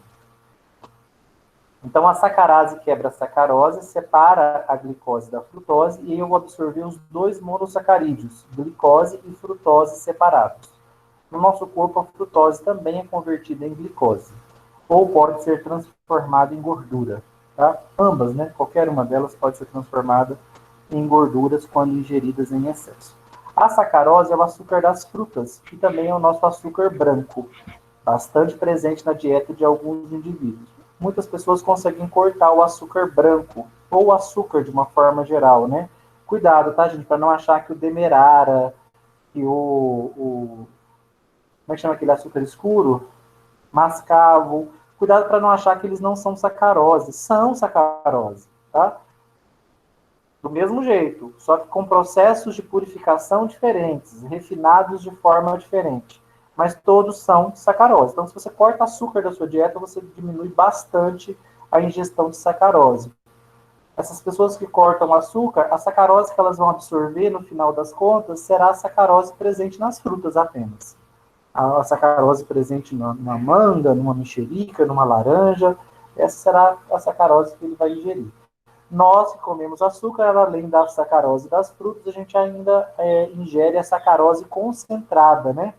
Então, a sacarase quebra a sacarose, separa a glicose da frutose e eu vou absorver os 2 monossacarídeos, glicose e frutose separados. No nosso corpo, a frutose também é convertida em glicose, ou pode ser transformada em gordura. Tá? Ambas, né? Qualquer uma delas pode ser transformada em gorduras quando ingeridas em excesso. A sacarose é o açúcar das frutas, que também é o nosso açúcar branco, bastante presente na dieta de alguns indivíduos. Muitas pessoas conseguem cortar o açúcar branco ou açúcar de uma forma geral, né? Cuidado, tá, gente, para não achar que o demerara, que como é que chama aquele açúcar escuro? Mascavo. Cuidado para não achar que eles não são sacarose. São sacarose, tá? Do mesmo jeito, só que com processos de purificação diferentes, refinados de forma diferente. Mas todos são sacarose. Então, se você corta açúcar da sua dieta, você diminui bastante a ingestão de sacarose. Essas pessoas que cortam açúcar, a sacarose que elas vão absorver, no final das contas, será a sacarose presente nas frutas apenas. A sacarose presente numa manga, numa mexerica, numa laranja, essa será a sacarose que ele vai ingerir. Nós que comemos açúcar, além da sacarose das frutas, a gente ainda ingere a sacarose concentrada, né?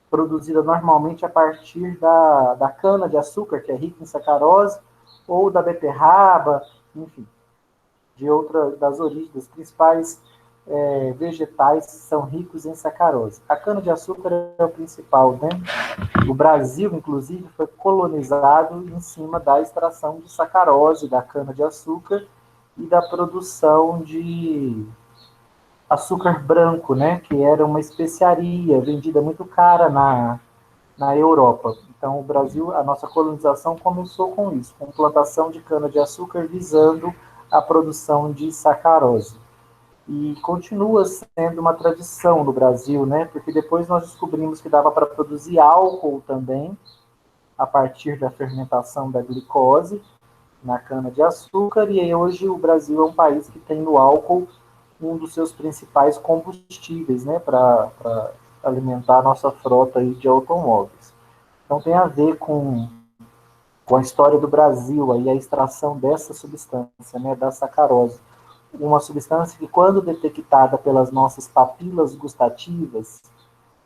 Produzida normalmente a partir da cana-de-açúcar, que é rica em sacarose, ou da beterraba, enfim, das origens, dos principais vegetais são ricos em sacarose. A cana-de-açúcar é o principal, né? O Brasil, inclusive, foi colonizado em cima da extração de sacarose, da cana-de-açúcar e da produção de açúcar branco, né? Que era uma especiaria vendida muito cara na Europa. Então, o Brasil, a nossa colonização começou com isso, com plantação de cana-de-açúcar visando a produção de sacarose. E continua sendo uma tradição no Brasil, né? Porque depois nós descobrimos que dava para produzir álcool também, a partir da fermentação da glicose na cana-de-açúcar, e aí hoje o Brasil é um país que tem no álcool um dos seus principais combustíveis, né? Para alimentar a nossa frota aí de automóveis. Então tem a ver com a história do Brasil, aí a extração dessa substância, né? Da sacarose. Uma substância que, quando detectada pelas nossas papilas gustativas,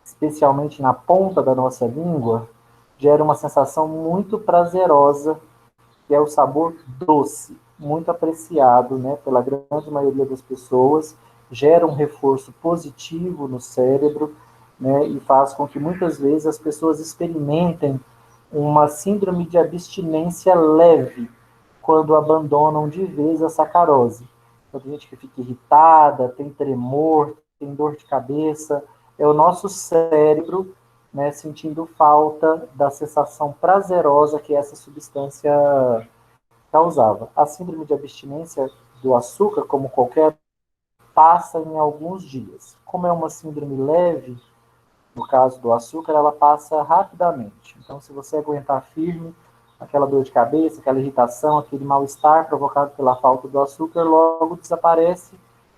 especialmente na ponta da nossa língua, gera uma sensação muito prazerosa, que é o sabor doce, muito apreciado, né, pela grande maioria das pessoas, gera um reforço positivo no cérebro, né, e faz com que muitas vezes as pessoas experimentem uma síndrome de abstinência leve quando abandonam de vez a sacarose. Então, tem gente que fica irritada, tem tremor, tem dor de cabeça. É o nosso cérebro, né, sentindo falta da sensação prazerosa que essa substância causava. A síndrome de abstinência do açúcar, como qualquer, passa em alguns dias. Como é uma síndrome leve, no caso do açúcar, ela passa rapidamente. Então, se você aguentar firme, aquela dor de cabeça, aquela irritação, aquele mal-estar provocado pela falta do açúcar, logo desaparece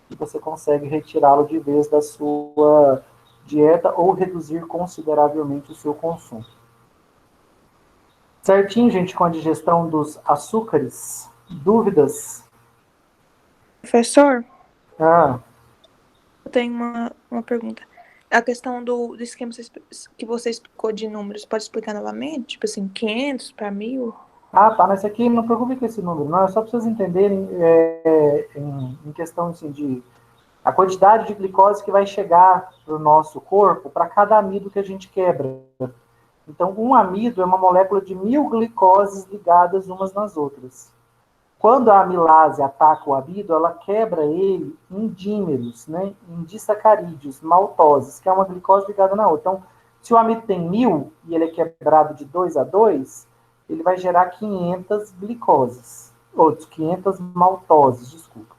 e você consegue retirá-lo de vez da sua dieta ou reduzir consideravelmente o seu consumo. Certinho, gente, com a digestão dos açúcares? Dúvidas? Professor, Ah, eu tenho uma pergunta. A questão do esquema que você explicou de números, pode explicar novamente? Tipo assim, 500 para 1000? tá, mas aqui não preocupe com esse número, não, é só para vocês entenderem em questão assim, de a quantidade de glicose que vai chegar para o nosso corpo para cada amido que a gente quebra. Então, um amido é uma molécula de 1000 glicoses ligadas umas nas outras. Quando a amilase ataca o amido, ela quebra ele em dímeros, né, em disacarídeos, maltoses, que é uma glicose ligada na outra. Então, se o amido tem 1000 e ele é quebrado de 2 a 2, ele vai gerar 500 glicoses, ou 500 maltoses, desculpa.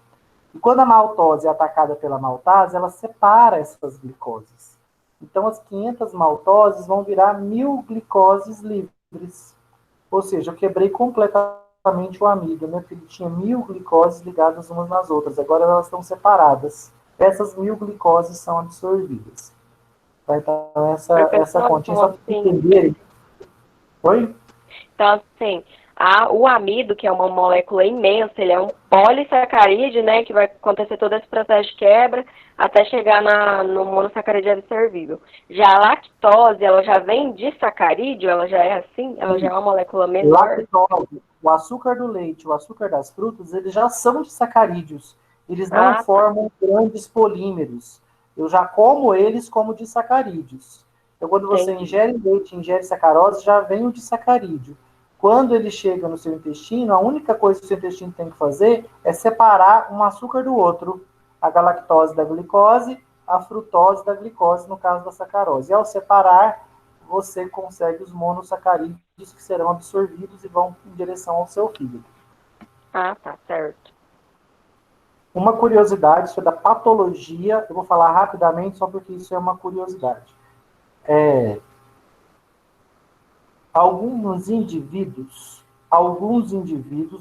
E quando a maltose é atacada pela maltase, ela separa essas glicoses. Então, as 500 maltoses vão virar 1000 glicoses livres. Ou seja, eu quebrei completamente o amido, né? Porque ele tinha 1000 glicoses ligadas umas nas outras. Agora elas estão separadas. Essas 1000 glicoses são absorvidas. Tá? Então, essa continha, só para entenderem. Oi? Então, assim, o amido, que é uma molécula imensa, ele é um polissacarídeo, né, que vai acontecer todo esse processo de quebra até chegar no monossacarídeo absorvível. Já a lactose, ela já vem de sacarídeo, ela já é assim, ela já é uma molécula menor. Lactose, o açúcar do leite, o açúcar das frutas, eles já são de sacarídeos. Eles não formam grandes polímeros. Eu já como eles como de sacarídeos. Então, quando você ingere leite, ingere sacarose, já vem o disacarídeo. Quando ele chega no seu intestino, a única coisa que o seu intestino tem que fazer é separar um açúcar do outro, a galactose da glicose, a frutose da glicose, no caso da sacarose. E ao separar, você consegue os monossacarídeos que serão absorvidos e vão em direção ao seu fígado. Ah, tá, certo. Uma curiosidade sobre a patologia, eu vou falar rapidamente só porque isso é uma curiosidade. Alguns indivíduos,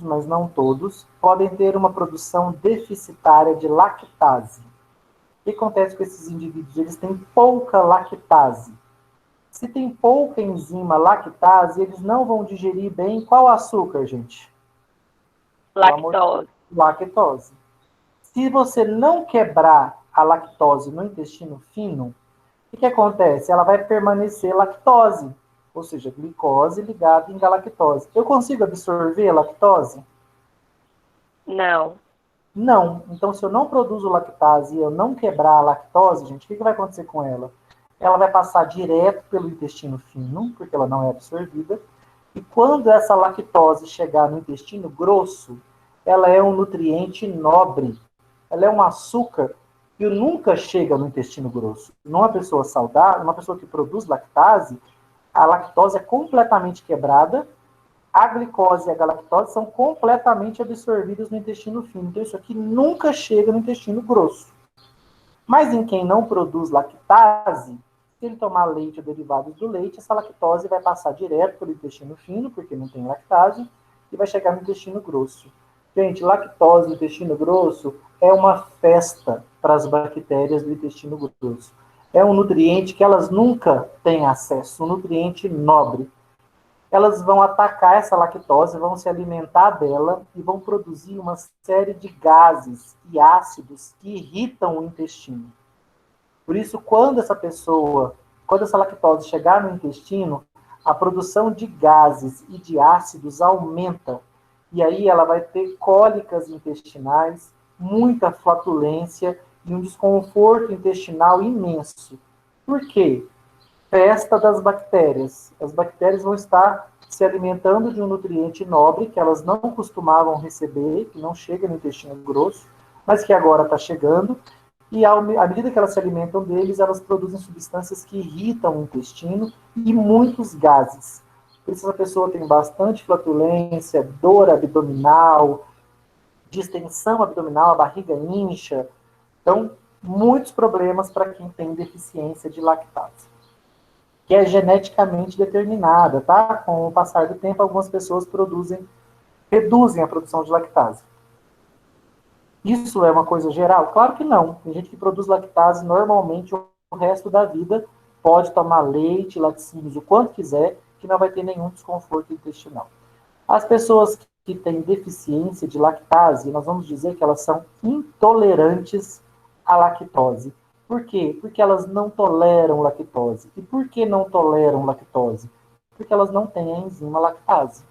mas não todos, podem ter uma produção deficitária de lactase. O que acontece com esses indivíduos? Eles têm pouca lactase. Se tem pouca enzima lactase, eles não vão digerir bem qual açúcar, gente? Lactose. Se você não quebrar a lactose no intestino fino, o que acontece? Ela vai permanecer lactose, ou seja, glicose ligada em galactose. Eu consigo absorver a lactose? Não. Não. Então, se eu não produzo lactase e eu não quebrar a lactose, gente, o que vai acontecer com ela? Ela vai passar direto pelo intestino fino, porque ela não é absorvida. E quando essa lactose chegar no intestino grosso, ela é um nutriente nobre. Ela é um açúcar que nunca chega no intestino grosso. Numa pessoa saudável, uma pessoa que produz lactase, a lactose é completamente quebrada, a glicose e a galactose são completamente absorvidas no intestino fino. Então, isso aqui nunca chega no intestino grosso. Mas em quem não produz lactase, se ele tomar leite ou derivados do leite, essa lactose vai passar direto pelo intestino fino, porque não tem lactase, e vai chegar no intestino grosso. Gente, lactose no intestino grosso é uma festa para as bactérias do intestino grosso. É um nutriente que elas nunca têm acesso, um nutriente nobre. Elas vão atacar essa lactose, vão se alimentar dela e vão produzir uma série de gases e ácidos que irritam o intestino. Por isso, quando essa lactose chegar no intestino, a produção de gases e de ácidos aumenta. E aí ela vai ter cólicas intestinais, muita flatulência e um desconforto intestinal imenso. Por quê? Festa das bactérias. As bactérias vão estar se alimentando de um nutriente nobre que elas não costumavam receber, que não chega no intestino grosso, mas que agora está chegando. E à medida que elas se alimentam deles, elas produzem substâncias que irritam o intestino e muitos gases. Por isso, essa pessoa tem bastante flatulência, dor abdominal, distensão abdominal, a barriga incha. Então, muitos problemas para quem tem deficiência de lactase, que é geneticamente determinada, tá? Com o passar do tempo, algumas pessoas reduzem a produção de lactase. Isso é uma coisa geral? Claro que não. Tem gente que produz lactase normalmente o resto da vida, pode tomar leite, laticínios, o quanto quiser, que não vai ter nenhum desconforto intestinal. As pessoas que têm deficiência de lactase, nós vamos dizer que elas são intolerantes à lactose. Por quê? Porque elas não toleram lactose. E por que não toleram lactose? Porque elas não têm a enzima lactase.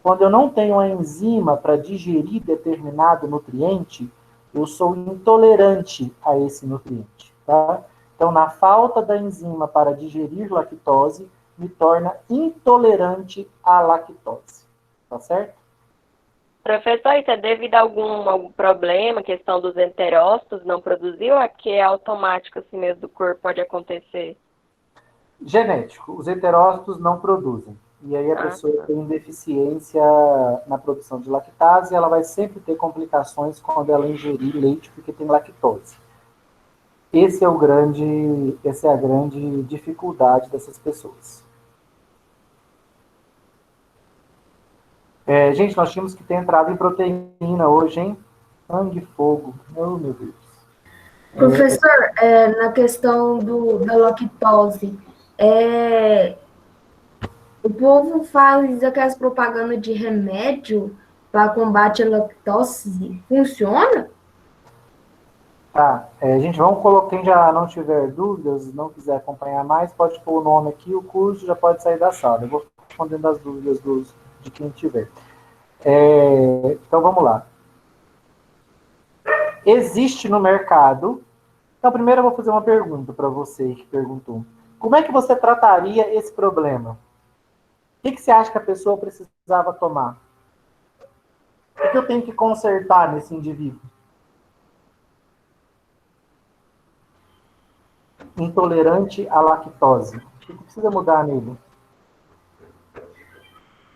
Quando eu não tenho a enzima para digerir determinado nutriente, eu sou intolerante a esse nutriente. Tá? Então, na falta da enzima para digerir lactose, me torna intolerante à lactose. Tá certo? Professor, isso é devido a algum problema, questão dos enterócitos, não produziu? É que é automático assim mesmo do corpo, pode acontecer? Genético. Os heterócitos não produzem. E aí a pessoa tem deficiência na produção de lactase e ela vai sempre ter complicações quando ela ingerir leite, porque tem lactose. Essa é a grande dificuldade dessas pessoas. Gente, nós tínhamos que ter entrado em proteína hoje, hein? Sangue e fogo. Oh, meu Deus. Professor, na questão da lactose, o povo faz aquelas propagandas de remédio para combate à lactose. Funciona? Tá. Gente, vamos colocar, quem já não tiver dúvidas, não quiser acompanhar mais, pode pôr o nome aqui, o curso já pode sair da sala. Eu vou respondendo as dúvidas de quem tiver. Então, vamos lá. Existe no mercado... Então, primeiro eu vou fazer uma pergunta para você que perguntou. Como é que você trataria esse problema? que você acha que a pessoa precisava tomar? O que eu tenho que consertar nesse indivíduo? Intolerante à lactose. O que precisa mudar nele?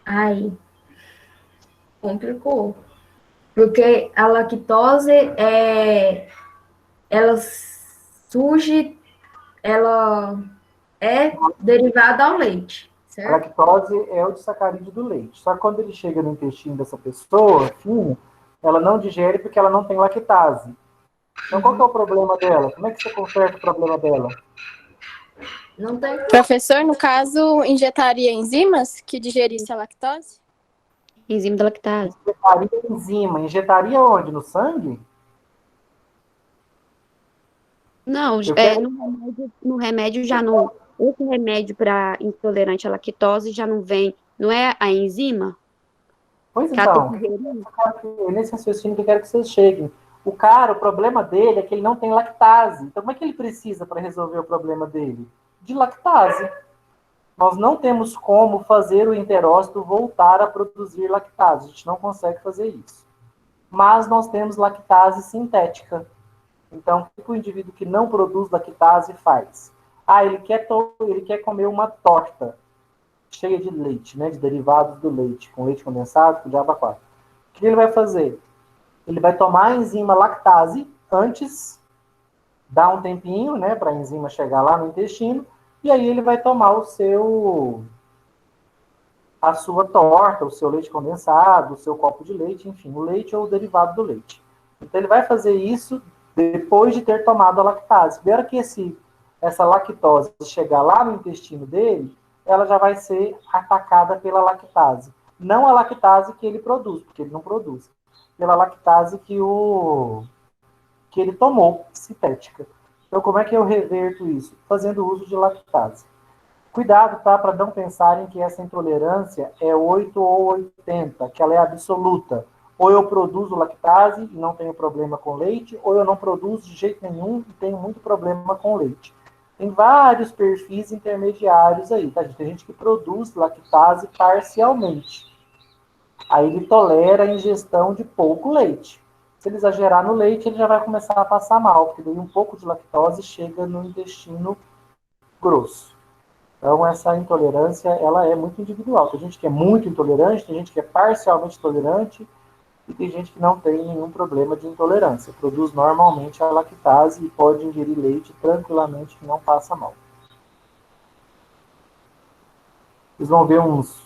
Ai, complicou. Porque a lactose ela surge, ela é derivada ao leite, A certo? lactose é o disacarídeo do leite. Só que quando ele chega no intestino dessa pessoa, fino, ela não digere porque ela não tem lactase. Então, qual que é o problema dela? Como é que você conserta o problema dela? Não tem. Professor, no caso, injetaria enzimas que digerisse a lactose? Enzima da lactase. Injetaria enzima. Injetaria onde? No sangue? Não, Eu quero... no remédio já não. Esse remédio para intolerante à lactose já não vem. Não é a enzima? Pois Que ela tem então, que digerir? é nesse raciocínio que eu quero que vocês cheguem. O cara, o problema dele é que ele não tem lactase. Então, como é que ele precisa para resolver o problema dele? De lactase. Nós não temos como fazer o enterócito voltar a produzir lactase. A gente não consegue fazer isso. Mas nós temos lactase sintética. Então, o que o indivíduo que não produz lactase faz? Ah, ele quer comer uma torta cheia de leite, né, de derivados do leite, com leite condensado, com diabo 4. O que ele vai fazer? Ele vai tomar a enzima lactase antes, dar um tempinho, né, para a enzima chegar lá no intestino, e aí ele vai tomar a sua torta, o seu leite condensado, o seu copo de leite, enfim, o leite ou o derivado do leite. Então ele vai fazer isso depois de ter tomado a lactase. Espera que essa lactose chegar lá no intestino dele, ela já vai ser atacada pela lactase. Não a lactase que ele produz, porque ele não produz. Pela lactase que ele tomou, sintética. Então, como é que eu reverto isso? Fazendo uso de lactase. Cuidado, tá? Para não pensarem que essa intolerância é 8 ou 80, que ela é absoluta. Ou eu produzo lactase e não tenho problema com leite, ou eu não produzo de jeito nenhum e tenho muito problema com leite. Tem vários perfis intermediários aí, tá? Tem gente que produz lactase parcialmente. Aí ele tolera a ingestão de pouco leite. Se ele exagerar no leite, ele já vai começar a passar mal, porque daí um pouco de lactose chega no intestino grosso. Então, essa intolerância, ela é muito individual. Tem gente que é muito intolerante, tem gente que é parcialmente tolerante, e tem gente que não tem nenhum problema de intolerância. Produz normalmente a lactase e pode ingerir leite tranquilamente, que não passa mal. Vocês vão ver uns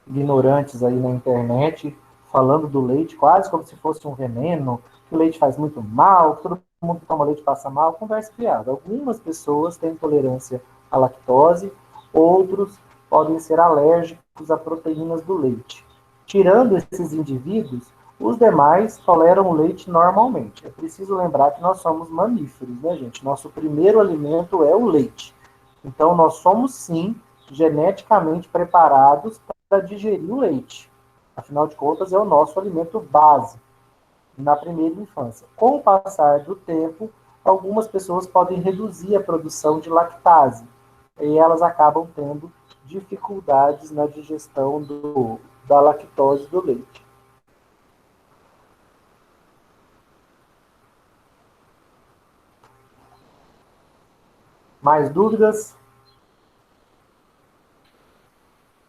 ignorantes aí na internet falando do leite quase como se fosse um veneno, que o leite faz muito mal, que todo mundo que toma leite passa mal. Conversa fiada. Algumas pessoas têm intolerância à lactose, outros podem ser alérgicos a proteínas do leite. Tirando esses indivíduos, os demais toleram o leite normalmente. É preciso lembrar que nós somos mamíferos, né, gente? Nosso primeiro alimento é o leite. Então, nós somos, sim, geneticamente preparados para digerir o leite. Afinal de contas, é o nosso alimento base na primeira infância. Com o passar do tempo, algumas pessoas podem reduzir a produção de lactase e elas acabam tendo dificuldades na digestão da lactose do leite. Mais dúvidas?